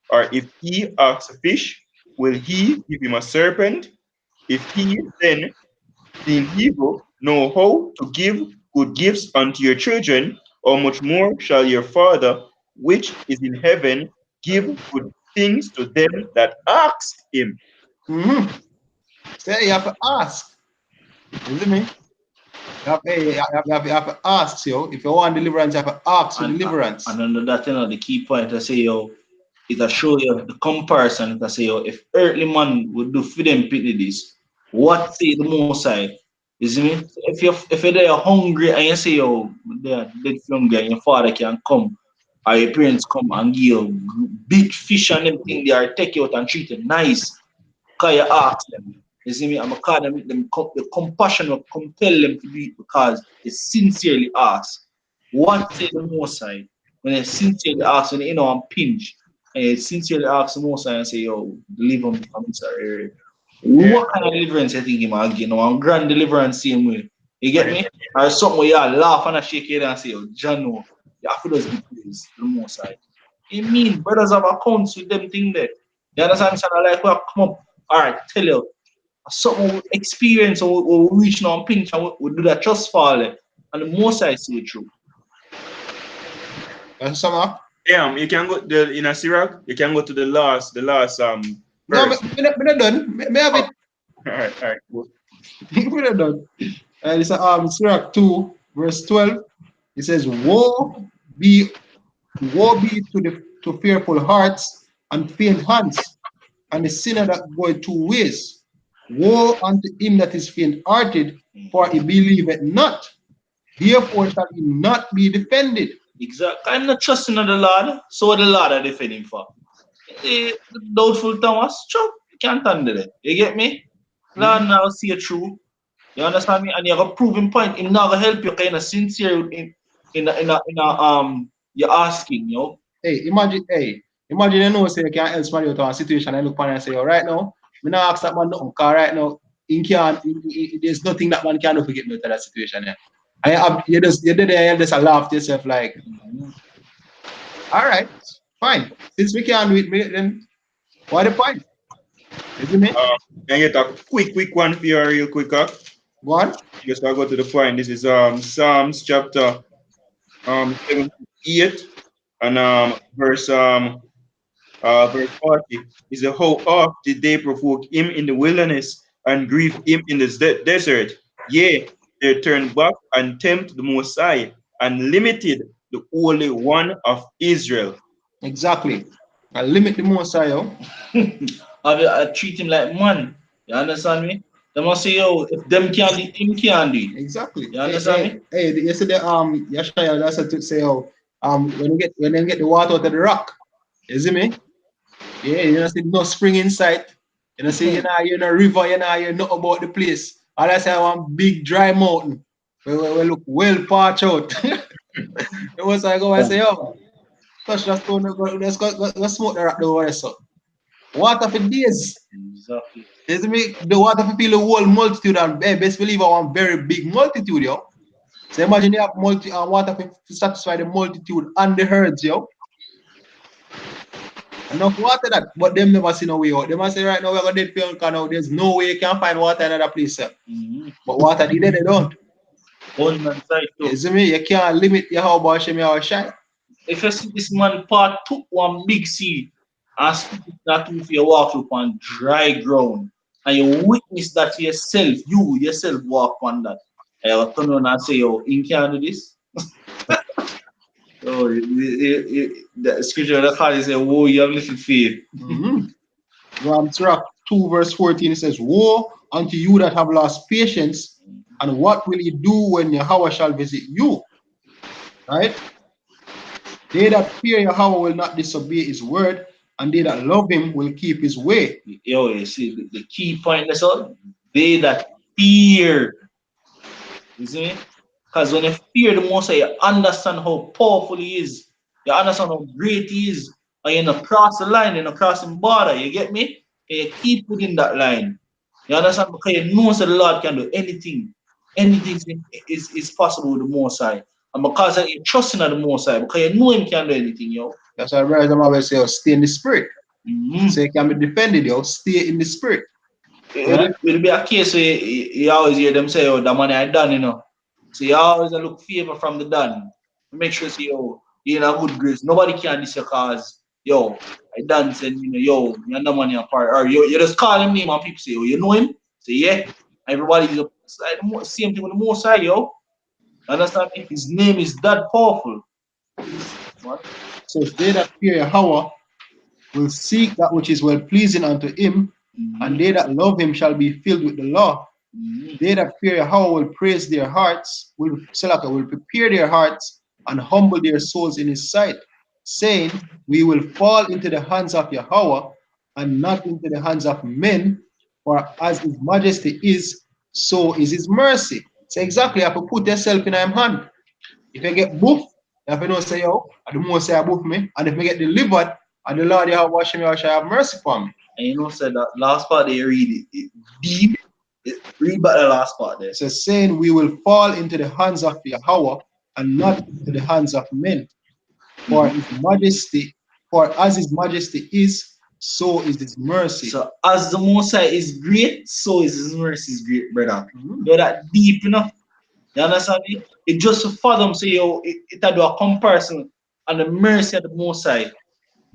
Or if he asks a fish, will he give him a serpent? If he then, being evil, know how to give good gifts unto your children, how much more shall your Father, which is in heaven, give good things to them that ask him?" So you have to ask. You see me? You have to ask, yo. If you want deliverance, you have to ask for deliverance. And under that, the key point I say, yo, it'll show you the comparison. It'll say, yo, if earthly man would do for them pity this, what say the most side? You see me? If you're there hungry and you say, yo, they're dead from there, and your father can come, or your parents come and give you big fish and everything, they are take you out and treat you nice. Because you ask them. You see me? I'm a card them the compassion will compel them to do it because they sincerely ask. What say the most side? When they sincerely ask, when I'm pinch, and they sincerely ask the most side and say, yo, deliver me from this area. What kind of deliverance you think you might get? One grand deliverance same way. You get me? Or something where you laugh and shake your head and say, yo, John, no, you have to just be pleased the most side. You mean brothers have accounts with them thing there. You understand? So like we come up, all right, tell you something we experience or we reach now and pinch and we do that trust fall and the most I see it through. Summer? Yeah, you can go in a Sirach, you can go to the last No, verse. me not done. Me have it. All right, go. Me not done. It's Sirach 2, verse 12. It says, Woe be to fearful hearts and faint hands, and the sinner that goeth two ways. Woe unto him that is faint-hearted, for he believeth not. Therefore shall he not be defended. Exactly. I'm not trusting in the Lord, so the Lord are defending for. The doubtful Thomas, sure, you can't handle it. You get me? Lord now see it through. You understand me? And you have a proven point. Him not gonna help you kind of sincere you're asking, yo. Imagine you know say you can't help somebody out of a situation and look upon and say, oh, right now, me not ask that man nothing, because right now there's nothing that man can do to get me out of that situation. Yeah. And you just laugh to yourself like, all right, fine. Since we can't do it, then what the point? Isn't it? And get a quick one for you real quick. What? Just I go to the point. This is Psalms chapter 78 and verse 40. Is how oft did they provoke him in the wilderness and grieve him in the desert? Yea, they turned back and tempt the Most High and limited the Holy One of Israel. Exactly. I limit the most yo. I treat him like man. You understand me? They must say, yo, if them can't do, him can't do. Exactly. You understand me? Hey, yesterday, Yashaya, that's to say, when they get the water out of the rock, you see me? Yeah, you know, see no spring in sight. You know, see, you know, river, you know about the place. All I say, one big dry mountain. We look well parched out. It was like, go and say, oh, touch that stone, let's go smoke the rock over so. Water for days. Exactly. You see me? The water for feel the whole multitude, and best believe I want very big multitude, yo. So imagine you have water to satisfy the multitude and the herds, yo. Enough water that, but them never see no way out. They must say right now we're gonna dead for now. There's no way you can find water in another place, sir. But water they don't. On that side too. You see me? You can't limit your how about shame your shine. If you see this man part took one big seed and spit it that if you walk up on dry ground and you witness that yourself, you yourself walk on that. And you turn around and say, yo, you can't do this. Oh, the scripture that call is whoa, you have little faith. Sirach 2 verse 14 it says, Woe unto you that have lost patience, and what will you do when Yahweh shall visit you? Right? They that fear Yahweh will not disobey his word, and they that love him will keep his way. Yo, you see the key point that's all. They that fear. You see me? Because when you fear the most, you understand how powerful he is. You understand how great he is. And you not cross the line, you not crossing border. You get me? And you keep within that line. You understand? Because you know that the Lord can do anything. Anything is possible with the Most High. And because you trust in the Most High, because you know him can do anything, yo. That's why brothers them always say, oh, stay in the spirit. Mm-hmm. So you can be defended, yo. Stay in the spirit. It'll be a case where you always hear them say, oh, the money I done, you know. So you always look favor from the done. Make sure say, yo, you're in a good grace. Nobody can diss your cause. Yo, I done said, you know, yo, you're the money apart. Or you just call him name and people say, oh, you know him? Say, yeah. Everybody's like, same thing with the most side, yo. Understand me? His name is that powerful. What? So they that fear Yahweh will seek that which is well pleasing unto him, and they that love him shall be filled with the law. They that fear Yahweh will praise their hearts, will prepare their hearts and humble their souls in his sight, saying, we will fall into the hands of Yahweh and not into the hands of men, for as his majesty is, so is his mercy. So exactly, you have to put yourself in his hand. If you get buff, you have to know, say, yo, I do more say I buff me, and if I get delivered, and the Lord Yahweh wash me, shall have mercy for me. And you know, said that last part they read it deep. Read back the last part there. So saying we will fall into the hands of Yahweh and not into the hands of men. For his majesty, for as his majesty is, so is his mercy. So as the Most High is great, so is his mercy is great, brother. You're that deep enough. You understand me? It just to fathom, say, yo, it do a comparison on the mercy of the Most High.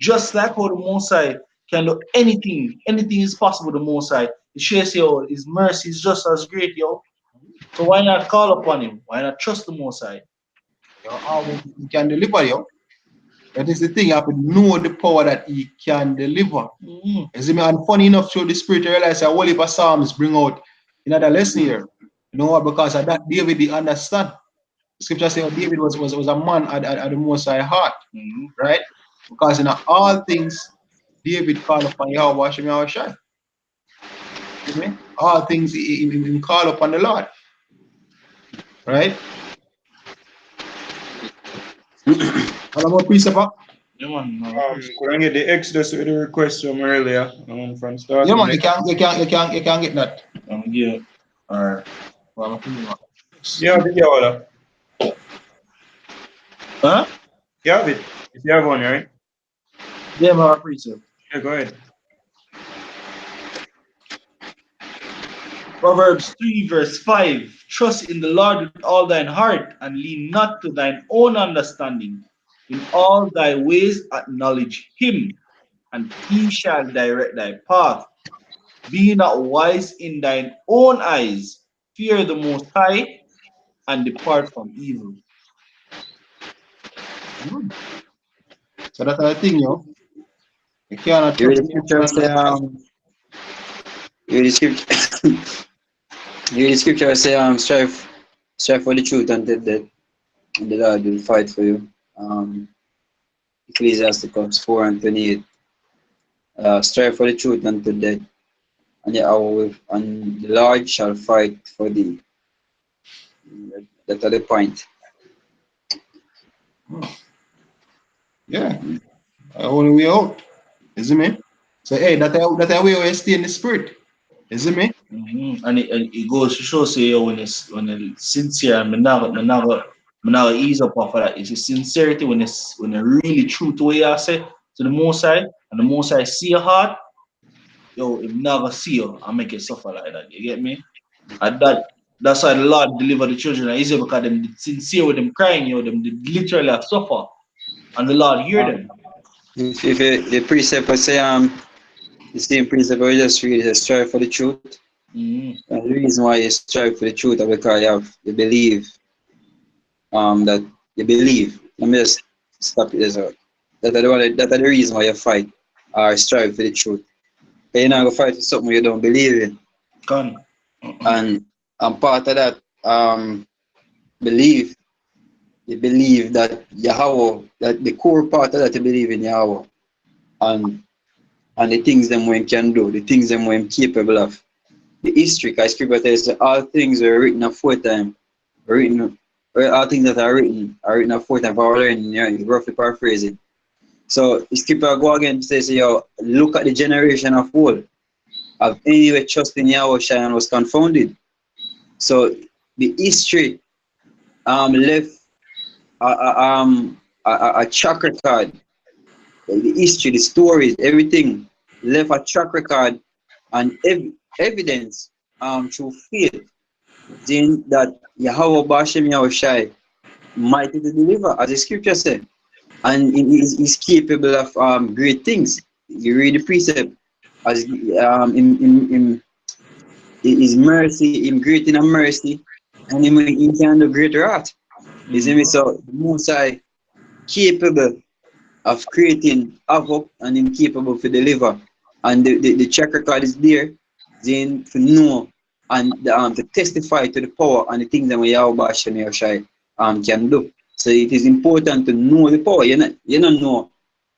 Just like how the Most High can do anything is possible the Most High. It shows you his mercy is just as great, yo. So why not call upon him? Why not trust the Most High? He can deliver you. That is the thing. You have to know the power that he can deliver. You see me? And funny enough, through the spirit, I realize that all of Psalms bring out another lesson here. You know what? Because of that, David did understand. Scripture says David was a man at the Most High heart, right? Because in all things, David called upon Yahweh, wash him, Yahweh shine. All things he call upon the Lord, right? What about precept? Yeah, man. Could I get the Exodus with the request from earlier from start? Yeah, man, you can't get that. Yeah. Or Yeah, video. huh? You have it. If you have one, right? Yeah, man, precept. Yeah, go ahead. Proverbs 3, verse 5. Trust in the Lord with all thine heart, and lean not to thine own understanding. In all thy ways acknowledge him, and he shall direct thy path. Be not wise in thine own eyes. Fear the Most High, and depart from evil. So that's the thing, yo. You cannot You read trust the scripture say, you read the scripture, you read the scripture say, strive for the truth until death, and the Lord will fight for you. Ecclesiasticus 4 and 28. Strive for the truth until death, and the Lord shall fight for thee. That's the point. Yeah. Only way out. Is it me? So hey, that's the way we stay in the spirit. Is it me? And it goes to show, say, when it's sincere, and I'm ease up off of that. It's a sincerity when it's really true to what you say to the Most High, and the Most High see your heart, yo, if never see you and make you suffer like that. You get me? And that's why the Lord deliver the children of Israel, because them sincere with them crying, yo, them literally have suffer. And the Lord hear them. If the precept say the same precept we just read is strive for the truth. And the reason why you strive for the truth is because you believe that you believe. Let me just stop it as well. That's the reason why you fight or strive for the truth. But you're not going to fight for something you don't believe in. And part of that belief, you believe that Yahweh, that the core part of that you believe in Yahweh. And and the things them we can do, the things them we're capable of. The history, because scripture tells us all things are written aforetime, written, all things that are written aforetime for our learning, yeah, roughly paraphrasing. So the scripture go again says, yo, look at the generation of old, of anyway trust in Yahweh and was confounded. So the history left a track record. The history, the stories, everything left a track record and evidence through faith, then that Yahweh Bashem Yahushai mighty to deliver, as the scripture said, and he is capable of great things. You read the precept as in his mercy, him great in a mercy, and he can do great wrath. You see me? So the Most High capable of creating havoc and him capable to deliver. And the track record is there, then to know and to testify to the power and the things that Yahweh Hashem Yahushai can do. So it is important to know the power. You don't know.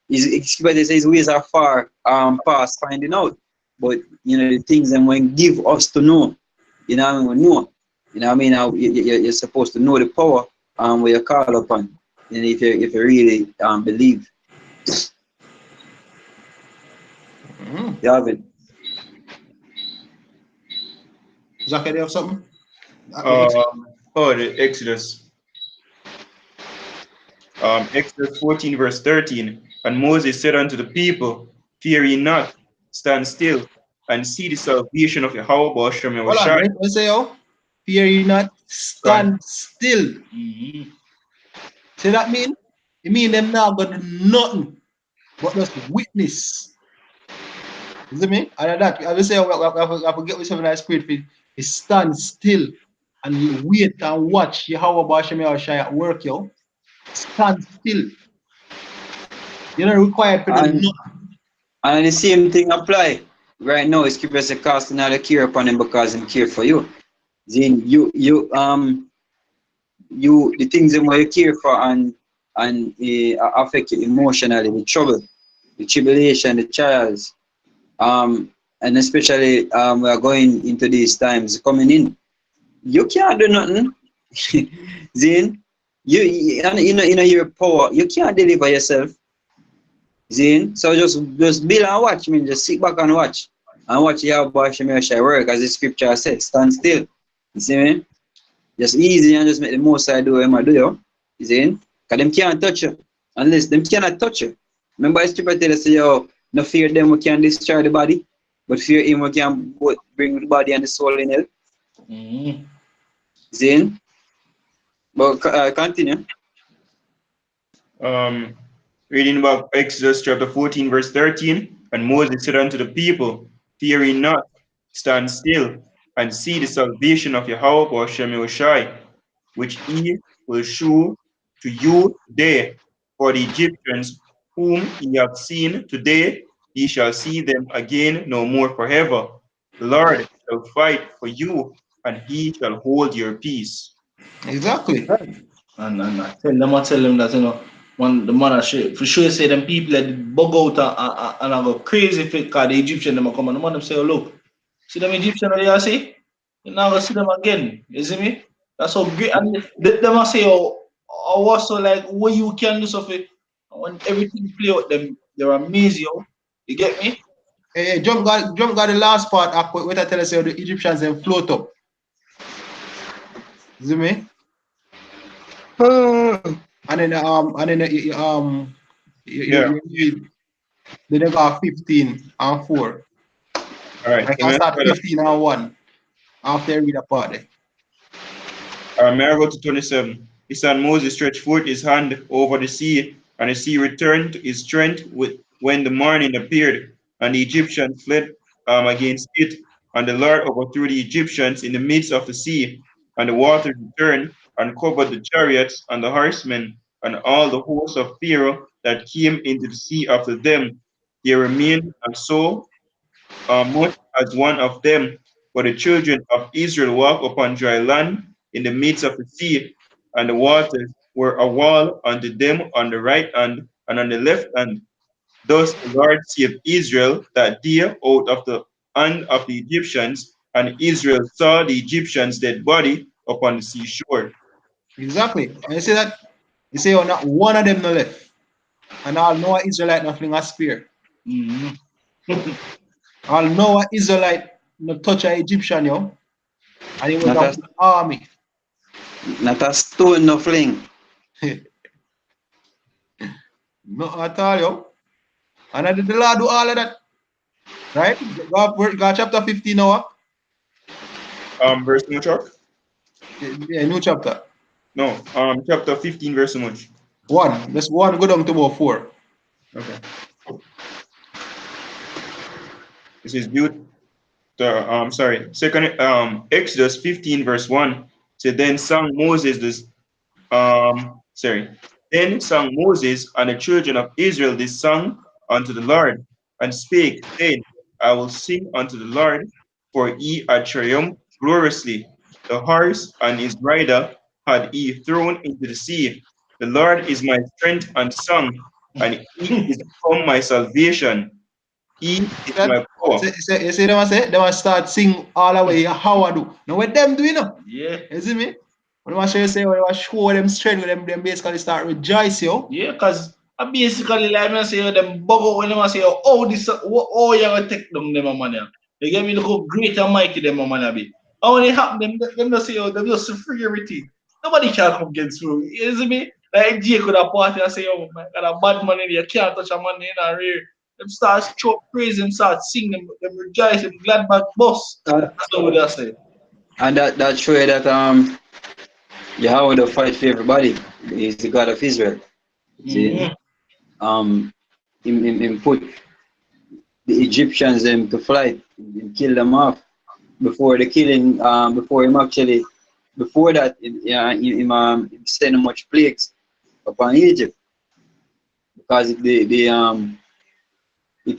His ways are far past finding out. But you know the things that when give us to know. You know what I mean? We know. You know what I mean? Now you're supposed to know the power where you call upon. And if you really believe. You have it. Zach, you have something? The Exodus. Exodus 14, verse 13. And Moses said unto the people, fear ye not, stand still, and see the salvation of Yahweh Bashem Hold on, Yahushai. let's say, oh, fear ye not, stand still. See that mean? It mean them now got to do nothing but just witness. You see me? And that, I will say, I forget with something like spirit, is stand still and you wait and watch Yahweh Bashem Yahushai at work, yo. Stand still. You're not required to do nothing. And the same thing apply. Right now, it's keeping us casting all the care upon him because he care for you. Then you the things that you care for and affect you emotionally, the trouble, the tribulation, the trials, and especially we are going into these times coming in. You can't do nothing. Then you know your power. You can't deliver yourself. Then so just build and watch. I mean, just sit back and watch Yahweh Hashem Yahushai work, as the scripture says. Stand still. You see me? Just easy and just make the Most High do what I do, yo. You see? Because them can't touch you. Unless them cannot touch you. Remember the scripture tell us, yo, no fear them who can destroy the body, but fear him who can both bring the body and the soul in hell. See? But continue. Reading about Exodus chapter 14, verse 13. And Moses said unto the people, fear ye not, stand still, and see the salvation of Yahweh Bashem Yahushai, which he will show to you today. For the Egyptians whom ye have seen today, ye shall see them again no more forever. The Lord shall fight for you, and he shall hold your peace. Exactly. And I tell them that, you know, when the man for sure say them people that bug out and I go crazy because the Egyptian them come and the man them say, oh, look, see them Egyptian that you see? You now go see them again. You see me? That's so great. And them say, oh, what's so like what you can do something when everything play out them, they're amazing, yo. You get me? Hey, jump got the last part. What I tell us, the Egyptians then float up. You see me? And then they got 15 and 4. All right. I can start 15 and 1 after I read a part there. May I go to 27? His son Moses stretched forth his hand over the sea, and the sea returned to its strength when the morning appeared, and the Egyptians fled against it. And the Lord overthrew the Egyptians in the midst of the sea, and the waters returned and covered the chariots and the horsemen and all the hosts of Pharaoh that came into the sea after them. They remained and so much as one of them. But the children of Israel walked upon dry land in the midst of the sea, and the waters were a wall unto them on the right hand and on the left hand. Thus the Lord saved Israel that day out of the hand of the Egyptians, and Israel saw the Egyptians' dead body upon the seashore. Exactly. And you see that? You say, oh, not one of them no left. And all know Israelite nothing a spear. Mhm. All know Israelite no touch a Egyptian, yo. And it was Not a a, big army. not a stone, no fling. Not at all, yo. And I did the Lord do all of that. Right? God chapter 15 now. Verse how much, Chuck? Yeah, new chapter. No, chapter 15, verse how much? 1. Let's one go down to about 4. Okay. This is due to, sorry, second, Exodus 15, verse 1. So then sang Moses this, then sang Moses and the children of Israel this song unto the Lord, and spake, saying, I will sing unto the Lord, for he had triumphed gloriously. The horse and his rider had he thrown into the sea. The Lord is my strength and song, and he is become my salvation. He is That, my power. you see them say? They want to start sing all the way how I do. Now what them do, you know? Yeah. You see me? When they want to say, when they want to show them strength, them basically start rejoice, yo. Yeah, because I basically like me say them bug out when them say, oh, this, oh, you gonna take them money. They get me look how great and mighty them money be. And when it happen, them just say, oh, them just free everything. Nobody can come against you. You see me? Like Jay could have party and say, oh, man, got a bad money there, you can't touch a money in a rear. Them start show praise and start sing them rejoice, them glad back boss. That's what I say. And that show you that Yahweh will fight for everybody. He's the God of Israel. See? Him put the Egyptians to flight, him kill them off before the killing. Before that, him send much plagues upon Egypt because it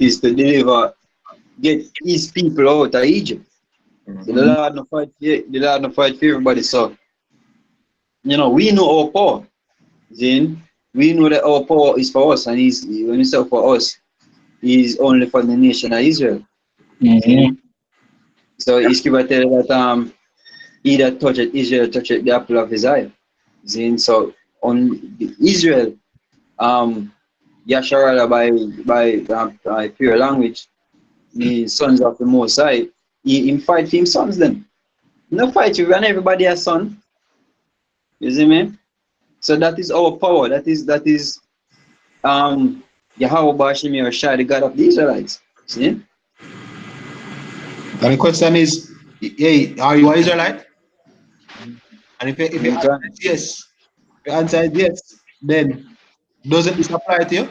is to deliver, get his people out of Egypt. So the Lord no fight for everybody. So we know our power. Then we know that our power is for us, and when he said for us, He's only for the nation of Israel. So his scripture tell that he that toucheth Israel toucheth the apple of his eye. So on Israel, Yasharala by pure language means sons of the Most High. He fight for him sons then. No fight you and everybody has son. You see me? So that is our power. That is Yahweh Bashim Yahushua, the God of the Israelites. See? And the question is, hey, are you an Israelite? And if you answer yes, if you answer yes, then doesn't this apply to you?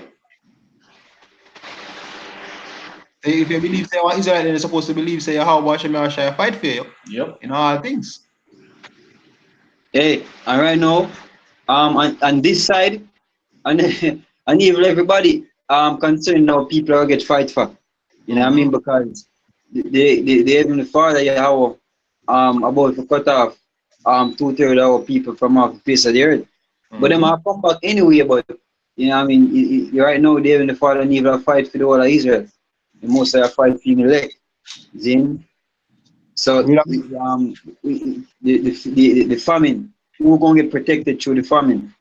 If you believe say you are Israelite, then you're supposed to believe say how Hashem Yahushua fight for you. Yep. In all things. Hey, and right now, on this side, and and even everybody concerned now people are get fight for. You know what I mean? Because the Heavenly Father Yahweh about to cut off 2/3 of our people from off the face of the earth. But them are come back anyway, but you know what I mean, right now the Heavenly Father need to fight for the whole of Israel. The most of fight for the elect. So the famine, who gonna get protected through the famine?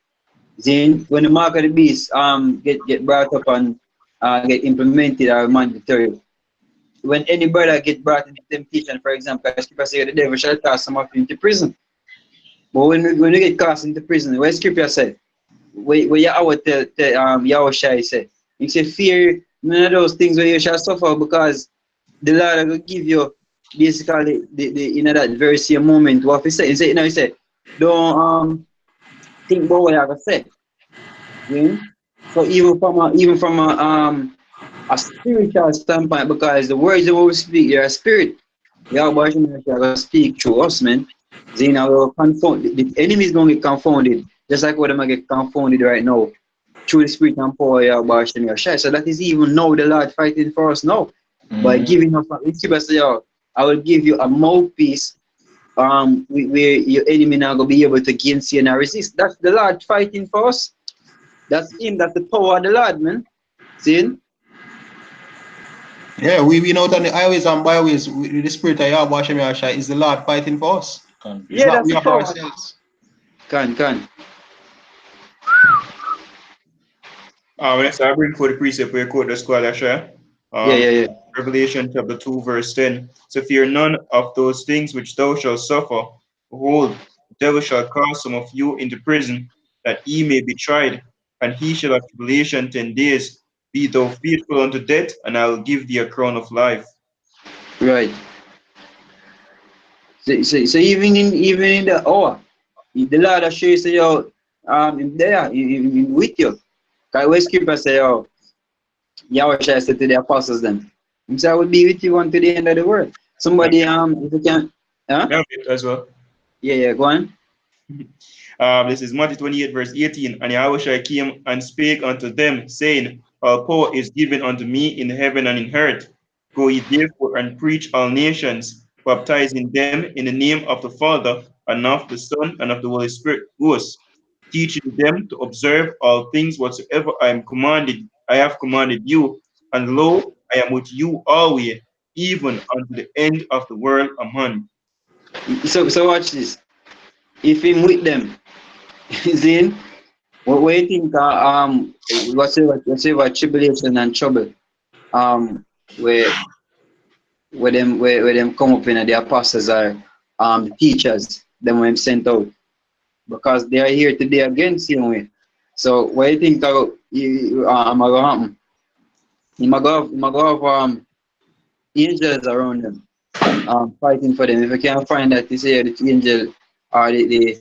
Then when the mark of the beast get brought up and get implemented or mandatory, when any brother get brought into temptation, for example, Scripture say the devil shall cast some of you into prison. But when you get cast into prison, what Scripture say? Where Yahweh Yahushua say, he say, fear none of those things where you shall suffer, because the Lord will give you basically the that very same moment what he said. He said, don't think about what I have said. Yeah? So even from a spiritual standpoint, because the words that we speak, you're a spirit. Yahweh will speak through us, man. Then will confound the enemy is going to get confounded, just like what them get confounded right now through the spirit and power of Yahweh. So that is even now the Lord fighting for us now by giving us. I will give you a mouthpiece where your enemy not gonna be able to against you and resist. That's the Lord fighting for us. That's him. That's the power of the Lord, man. See? Yeah, we been out on the highways and byways with the spirit of Yahweh Hashem Yahshai is the Lord fighting for us. It's Yeah, not that's we the of power. ourselves. Can. Let's bring for the precept where quote the scholar. Yeah. Revelation chapter 2, verse 10. So fear none of those things which thou shalt suffer. Behold, the devil shall cast some of you into prison, that ye may be tried, and he shall have tribulation 10 days. Be thou faithful unto death, and I will give thee a crown of life. Right. So even in the hour, the Lord will show you say, yo, in there, with you. Because we scripture say, yo, Yahweh shall say to the apostles them. He said, I will be with you unto the end of the world. Somebody, if you can, huh? Yeah, as well. Yeah, go on. This is Matthew 28, verse 18. And Yahushua came and spake unto them, saying, all power is given unto me in heaven and in earth. Go ye therefore and preach all nations, baptizing them in the name of the Father, and of the Son, and of the Holy Spirit, who's teaching them to observe all things whatsoever I have commanded you. And lo, I am with you always, even unto the end of the world. Amen. So watch this. If him with them, see, what you think, whatever tribulation and trouble, where them come up in the apostles are the teachers, them when sent out. Because they are here today against you. Way. So what do you think that going happen? You might go have angels around them, fighting for them. If you can't find that, you say the angel or the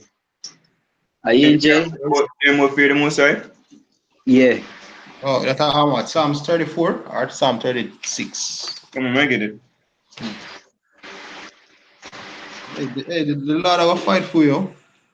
angel. Them will fear the Most High. Yeah. Oh, that's how much? Psalms 34 or Psalm 36? Come on, I get it. Hey, the Lord will fight for you.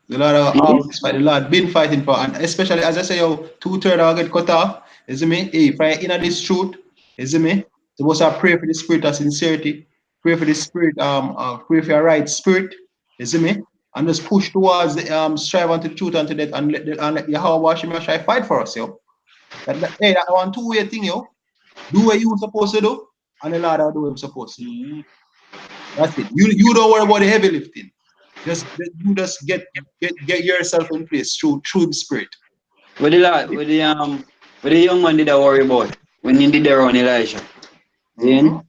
The Lord will always fight. The Lord been fighting for, and especially as I say, yo, 2/3 will get cut off. You see me? Hey, if I inner this truth, you see me? So most I pray for the spirit of sincerity, pray for the spirit, pray for your right spirit, you see me? And just push towards the strive unto truth unto death and let Yahweh Hashem try fight for us, yo. Hey, that one two-way thing, yo. Do what you supposed to do, and the Lord will do what he's supposed to do. That's it. You don't worry about the heavy lifting. You just get yourself in place through the spirit. What the young man did I worry about when he did around Elijah. Then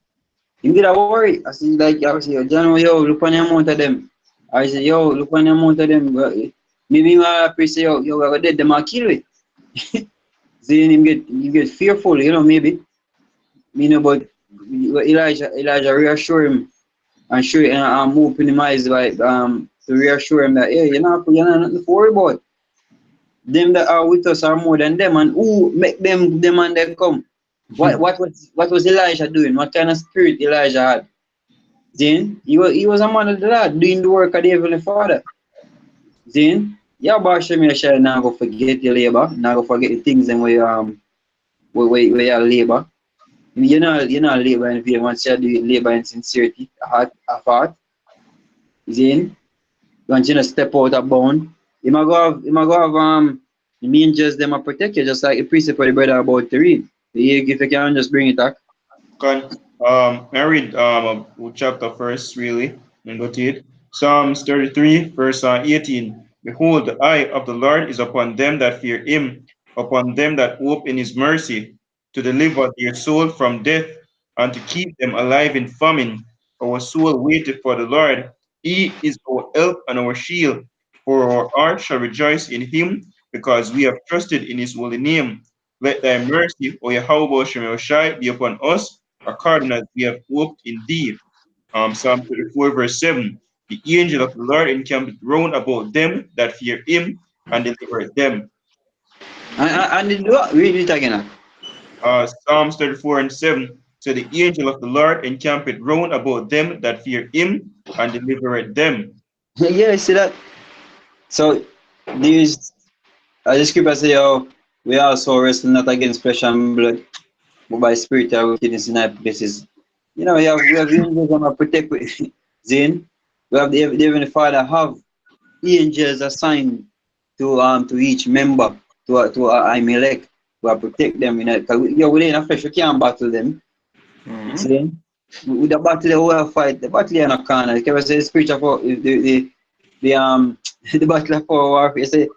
he did I worry. I see like I say, John, yo, look on the amount of them. I say, yo, look on the amount of them. Maybe I pray say, yo, we're gonna dead them, I'll kill it. Then you get fearful, you know, maybe. You know, but Elijah reassure him and show and open him eyes by to reassure him that hey, you're not nothing to worry about. Them that are with us are more than them, and who make them and they come. What was Elijah doing? What kind of spirit Elijah had? Then he was a man of the Lord doing the work of the Heavenly Father. Then Yahweh shall not go forget your labor, not go forget the things and where you labor. You're not labor in vain once you do labor in sincerity, a heart. Then once you step out of bound, you might go have the angels them will protect you, just like the precept for the brother about to read. If you can just bring it back. I read chapter first really and go to it. Psalms 33, verse 18. Behold, the eye of the Lord is upon them that fear him, upon them that hope in his mercy, to deliver their soul from death, and to keep them alive in famine. Our soul waited for the Lord. He is our help and our shield. For our heart shall rejoice in him, because we have trusted in his holy name. Let thy mercy, O Yahweh Shem Shai, be upon us, according as we have hoped in thee. Psalm 34, verse 7. The angel of the Lord encampeth round about them that fear him and delivereth them. And read it again. Psalms 34 and 7. So the angel of the Lord encampeth round about them that fear him and delivereth them. Yeah, see that? So there's the scripture say, oh, we also wrestle not against flesh and blood, but by spiritual wickedness in high places. You know, we have angels that protect with Zane. We have the Heavenly Father have angels assigned to each member to Imelech to protect them. You know, because we in a flesh, we can't battle them. See? With the battle we have fight, the battle in a corner. You can say the spiritual for the the battle for warfare. You say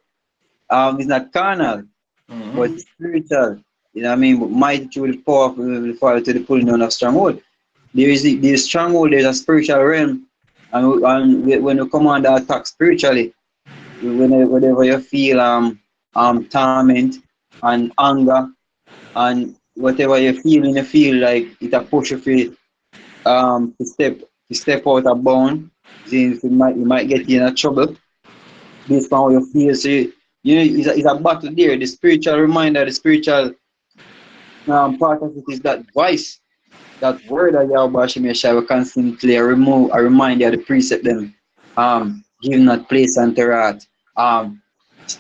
it's not carnal, but spiritual. You know what I mean? But mighty through the power of the Father to the pulling down of stronghold. There is the stronghold, there's a spiritual realm. And when you come under attack spiritually, whenever you feel torment and anger and whatever you feel like it a push you to step out of bound, then you might get in a trouble based on how you feel. So you know it's a battle there. The spiritual reminder, the spiritual part of it is that voice, that word that Yahweh Hashem Yeshua will constantly remind you of the precept them. Give not place unto wrath. You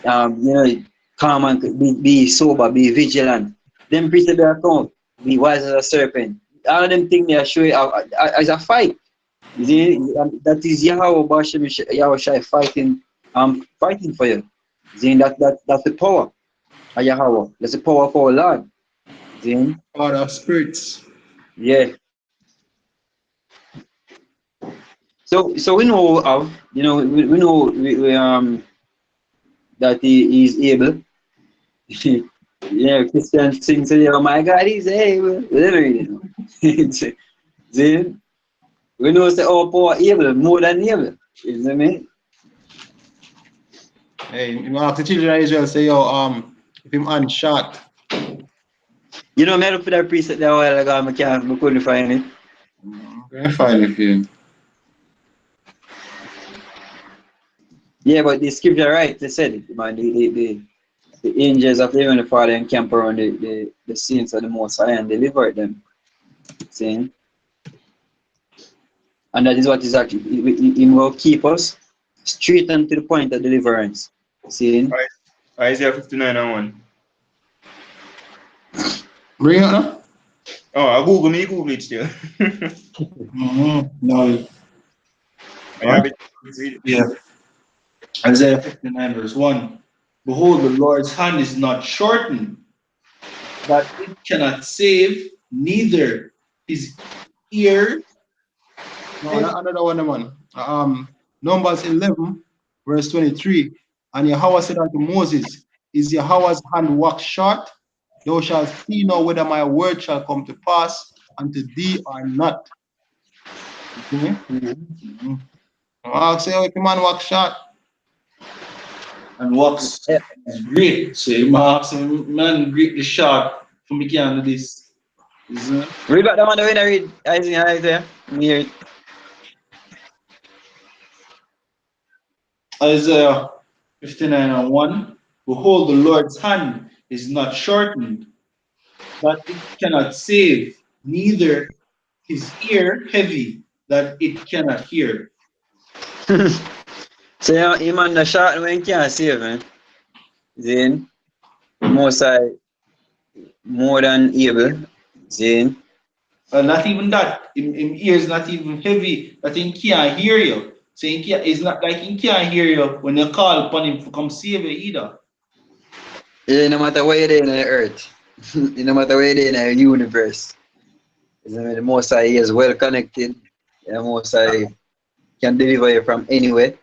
know, calm and be sober, be vigilant. Them precepts they account, be wise as a serpent. All of them things they are showing as a fight. You see, that is Yahweh Hashem Yahweh fighting for you. You see, that's the power of Yahweh. That's the power of our Lord. See? Power of spirits. Yeah. So we know we know that he is able. Yeah, Christian sing say, "Oh my God, he's able." You know. See? We know say our power able, more than able. You know what I mean? Hey, you ask the children of Israel say, yo, if him unshot. You know, I look for that preset there a while ago, I couldn't find it. Okay, find it for you. Yeah, but the scripture right, they said it, man. The angels of the Heavenly Father encamp around the saints of the Most High and deliver them. See? And that is what is actually, He will keep us straight and to the point of deliverance. See? Isaiah 59:1. Bring it up. Oh, I Google it still. No. I have it. Yeah. Isaiah 59 verse 1. Behold, the Lord's hand is not shortened, that it cannot save, neither his ear. No, another one, man. Numbers 11, verse 23. And Yahweh said unto Moses, is Yahweh's hand waxed short? Thou shalt see now whether my word shall come to pass unto thee or not. Okay? I'll say, oh, the man wax short. And wax is great. So you ask him, man, great the shot for me can do this. Read back the one that I read Isaiah. Hear it. Isaiah 59:1. Behold, the Lord's hand is not shortened, that it cannot save, neither his ear heavy, that it cannot hear. So yeah, him on the shot when he can't save, man. Then most more than able. Then Not even that. Him ear is not even heavy, that he can't hear you. So it's not like he can't hear you when you call upon him to come save you either. no matter where you're in the earth, no matter where you're in the universe, the Most High is well connected. The Most High can deliver you from anywhere.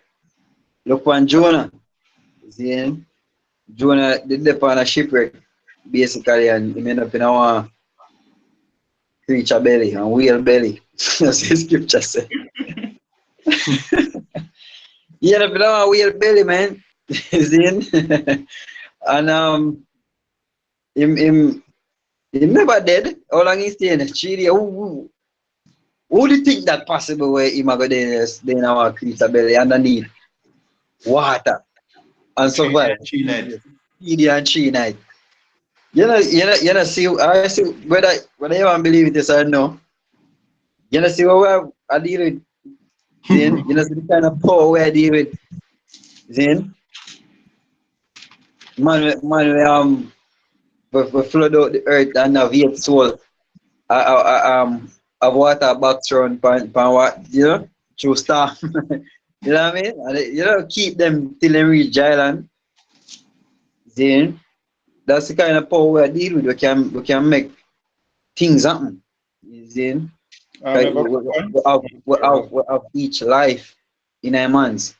Look on Jonah. See, Jonah did live on a shipwreck, basically, and he ended up in our creature belly, and whale belly. That's the scripture says. He ended up in our whale belly, man. See? And him never dead. How long he staying? 3 days. Who do you think that possible where him go there in our creature belly underneath water and survive? 3 nights. 3 days and 3 nights. You know, see, I see whether you want to believe it or no. You know, see what I deal with. Then, you know, see the kind of power we deal with. Then, man, we flood out the earth and have 8 soul. Of water box around what, you know, through storm. You know what I mean? And, you know, keep them till they reach island. Then, that's the kind of power we deal with. We can make things happen. in. Like, Number one. we have each life in our hands.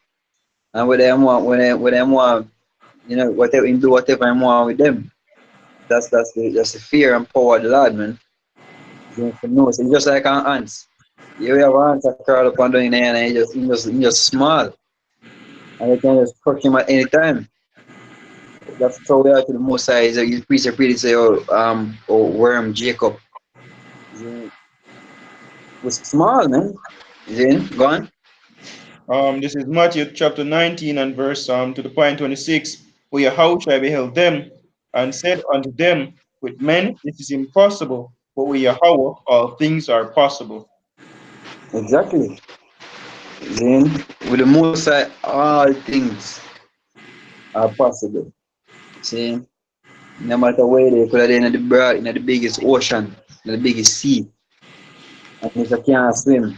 And with them want, when them want, you know, whatever him do, whatever him want with them. That's the fear and power of the Lord, man. You know, so it's just like an ants. You have ants that crawl up under in there and he just small. And you can just crush him at any time. That's how we are to the most high. You preach a pretty say, worm Jacob. Was small, man. Go on. This is Matthew chapter 19 and verse to the point 26. For Yahushua beheld them and said unto them, with men this is impossible, but with Yahweh all things are possible. Exactly. Then with the most high, all things are possible. See, no matter where they could have been in the broad, in the biggest ocean, in the biggest sea, and if you can't swim,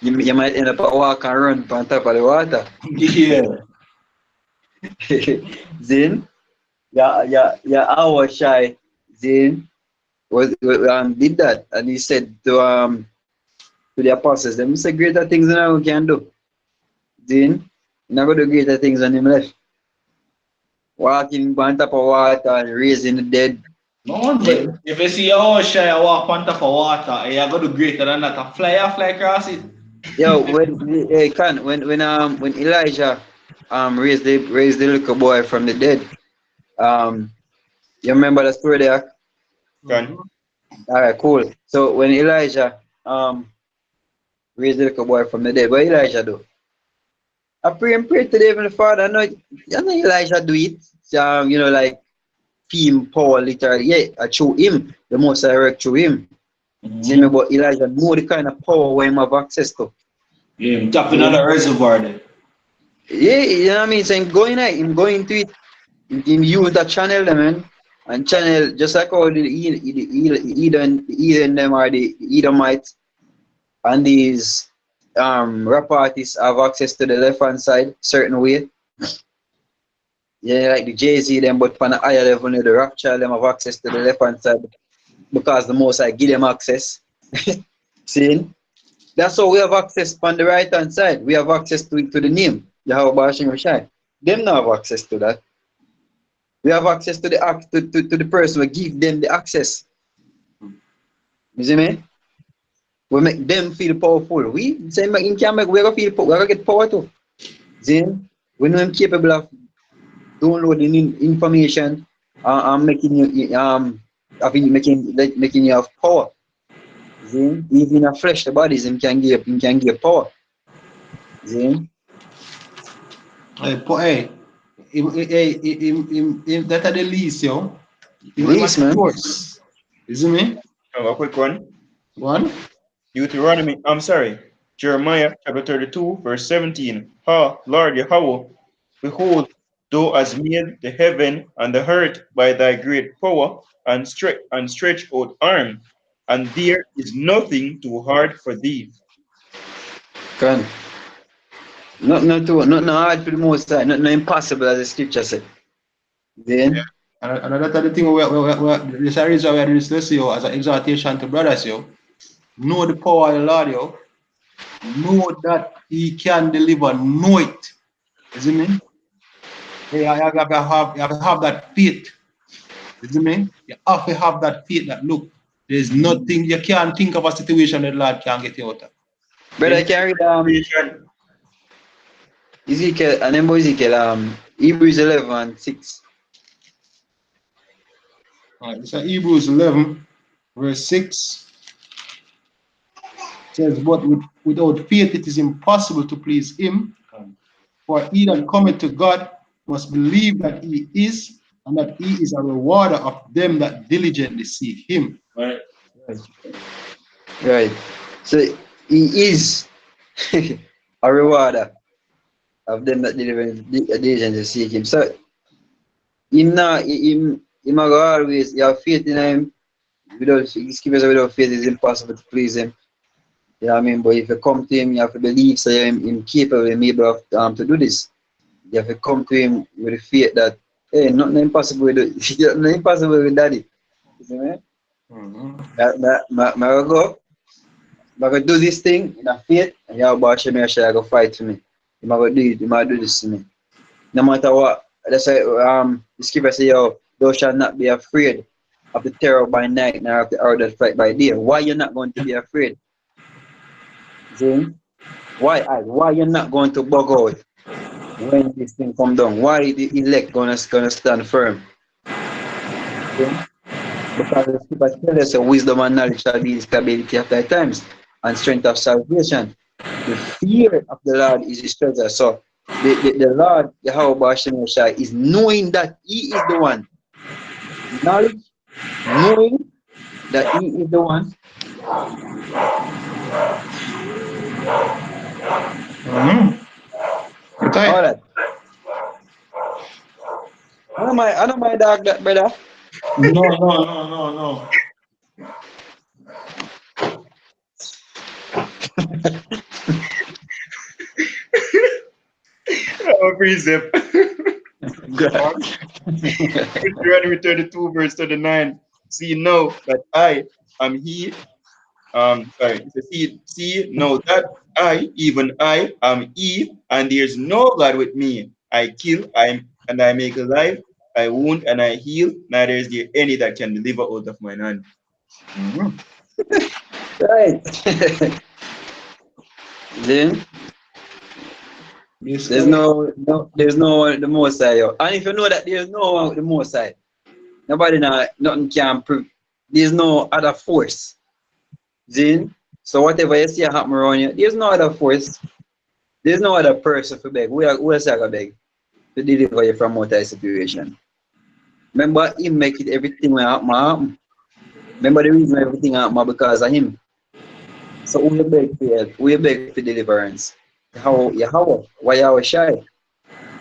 you might end up a walk and run on top of the water. Yeah. Then, our shy, then did that, and he said to the apostles, them say greater things than we can do. Then, not going to do greater things than him left. Walking on top of water and raising the dead. No, but if you see how shy I walk on top of water, you're going to do greater than that. I fly across it. Yo, when Elijah raised the little boy from the dead, you remember the story there? Can. Alright, cool. So when Elijah raised the little boy from the dead, what Elijah do? I pray to the Heavenly Father. I know Elijah do it. You know, like him power literally. Yeah, through him, the most direct through him. See me, but Elijah know the kind of power where him have access to. Yeah, I'm tapping on the reservoir then. Yeah, you know what I mean? So him going to it. Him use that channel, man. And channel, just like how the Eden them are the Edomites and these rap artists have access to the left hand side certain way. Yeah, like the Jay-Z them, but on a higher level, the Rothschild them have access to the left hand side because the most I give them access. See? That's how we have access on the right hand side. We have access to the name, Yahweh Bashim Rashai. Them not have access to that. We have access to the person. We give them the access. You see me? We make them feel powerful. We say we can make, we're gonna feel power, we're gonna get power too. Then we know I'm capable of downloading information and making you making you have power. Then even a flesh the bodies him can give power. Then Hey, that are the least, yo. least, man. Course. You see me? A quick one. One. Deuteronomy, Jeremiah chapter 32, verse 17. Lord Yahweh, behold, thou hast made the heaven and the earth by thy great power and stretch out arm, and there is nothing too hard for thee. Can. Nothing hard for the most high, nothing impossible as the scripture said. Then And that's the thing this reason we are doing this lesson, yo, as an exhortation to brothers, yo. Know the power of the Lord, yo. Know that He can deliver. Know it. You see me? Yeah, you have to have that faith. You see me? You have to have that faith that look, there's nothing you can't think of a situation that the Lord can't get you out of. brother, I can read Ezekiel, and then Ezekiel, Hebrews 11:6. Alright, this is Hebrews 11, verse 6. It says, but without faith it is impossible to please Him. For he that cometh to God must believe that He is, and that He is a rewarder of them that diligently seek Him. Right. Right. So He is a rewarder of them that diligently seek Him. So Him always, you have faith in Him. Without faith it's impossible to please Him. You know what I mean? But if you come to Him, you have to believe so Him capable and able to do this. You have to come to Him with the faith that, hey, nothing impossible with Daddy. You see me? I go. I go do this thing in a faith, and Yahweh Hashem Yahshua go fight for me. You might go do it. You might do this to me. No matter what. That's why the scripture say, "Yo, thou shalt not be afraid of the terror by night, nor of the arrow that flight by day." Why you're not going to be afraid? See? Why you're not going to bug out when this thing come down? Why the elect gonna stand firm? See? Because the scripture tells us wisdom and knowledge shall be the stability of thy times and strength of salvation. The fear of the Lord is his treasure. So the Lord, Yahweh Hashem Yahshua, is knowing that he is the one. Knowledge, knowing that he is the one. Okay. All that. I don't mind dog that, brother. No. Precept. Deuteronomy 32 verse 39. See know that I am he. It says, see know that I, even I, am he, and there's no God with me. I kill, I make alive, I wound and I heal. Neither is there any that can deliver out of mine hand. Right. Then there's no one with the Most High. Yo. And if you know that there's no one with the Most High, nobody nothing can prove. There's no other force. Then, so whatever you see happen around you, there's no other force. There's no other person to beg. Who else to beg to deliver you from out of situation? Remember, he make it everything will happen. Remember the reason everything happen because of him. So we beg for help. We beg for deliverance. Yahweh, why you shy?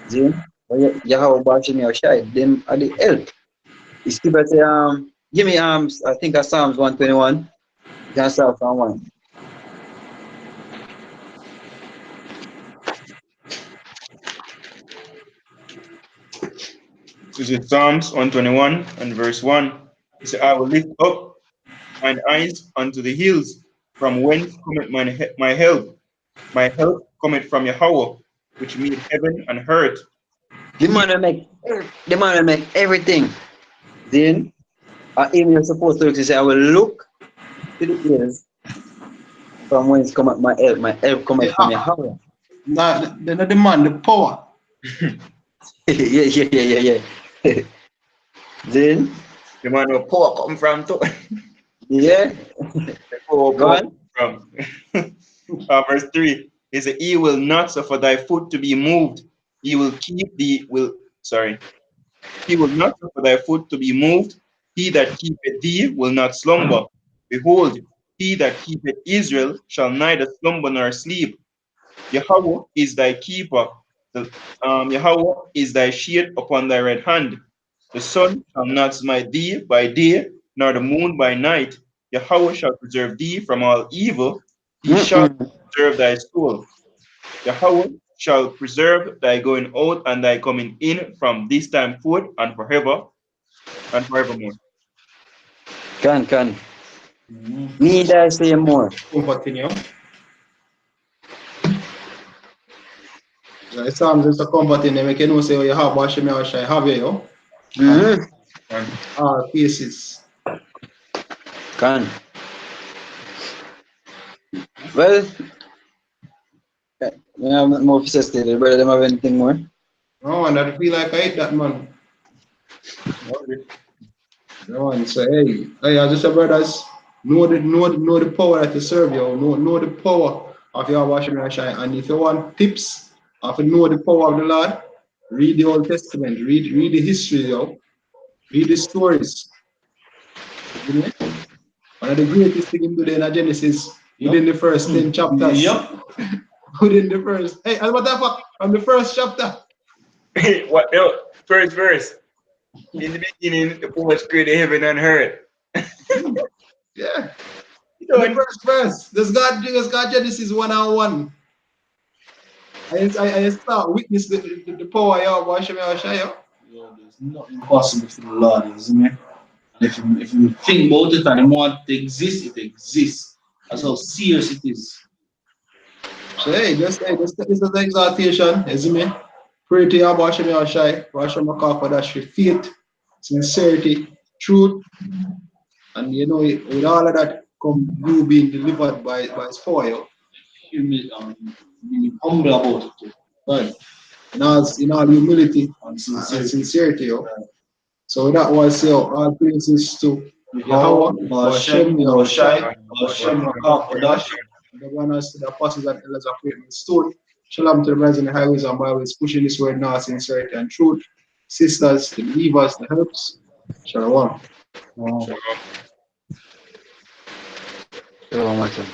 See? Yahweh Hashem Yahshua, them are the help. The scripture say, give me I think of Psalms 121. You can start from 1. This is Psalms 121 and verse 1. It says, I will lift up mine eyes unto the hills, from whence cometh my help. My help cometh from Yahweh, which made heaven and earth. The man will make everything. Then, even you're supposed to say, I will look to the hills from whence cometh my help. My help cometh from Yahweh. They're not the man, the power. yeah. Then, The man where power come from too. yeah. The power Go on. from. Verse 3 is that he will not suffer thy foot to be moved. He will keep thee He will not suffer thy foot to be moved. He that keepeth thee will not slumber. Behold, he that keepeth Israel shall neither slumber nor sleep. Yahweh is thy keeper. Yahweh is thy shade upon thy right hand. The sun shall not smite thee by day, nor the moon by night. Yahweh shall preserve thee from all evil. He shall preserve thy soul. Yahweh shall preserve thy going out and thy coming in from this time forth and forever and forevermore. Can. Need I say more? Continue. The Psalms is a combat in them. You can say, you have Hashem Yahshua, have you? And all cases. Can. Well, we have nothing more to say still. Brother, them have anything more? No, and I feel like I hate that man. No, and so hey, I just say, brothers, know the power that you serve you. Know the power of your Hashem Yahshua. And if you want tips of know the power of the Lord, read the Old Testament, read the history, yo. Read the stories. You know? One of the greatest thing him do in Genesis, within the first 10 chapters. Yep. Within the first, hey, as a matter of fact, from the first chapter. Hey, what else? First verse. In the beginning, the poets created heaven and earth. Yeah. You know, The first verse. There's God Genesis 1-on-1. I start witness the power of Hashem Yahshua. There's nothing possible for the Lord, isn't it? If you think about it and you want it to exist, it exists. That's how serious it is. So hey, just this is the exaltation, isn't me? Pray to Yahweh Hashem Yahushai, Hashem Akakadash for faith, sincerity, truth, and you know, with all of that come you being delivered by his fire. Be humble about it too. Right. In all humility And and sincerity. Yo. So that was all praises to Yahweh, Hashem, Yahushai, Hashem, Kodash. the one us to the apostles and elders of faith and stone. Shalom to the brothers in the highways and byways, pushing this word now, sincerity and truth. Sisters, the believers, the helps. Shalom. Shalom, Hashem.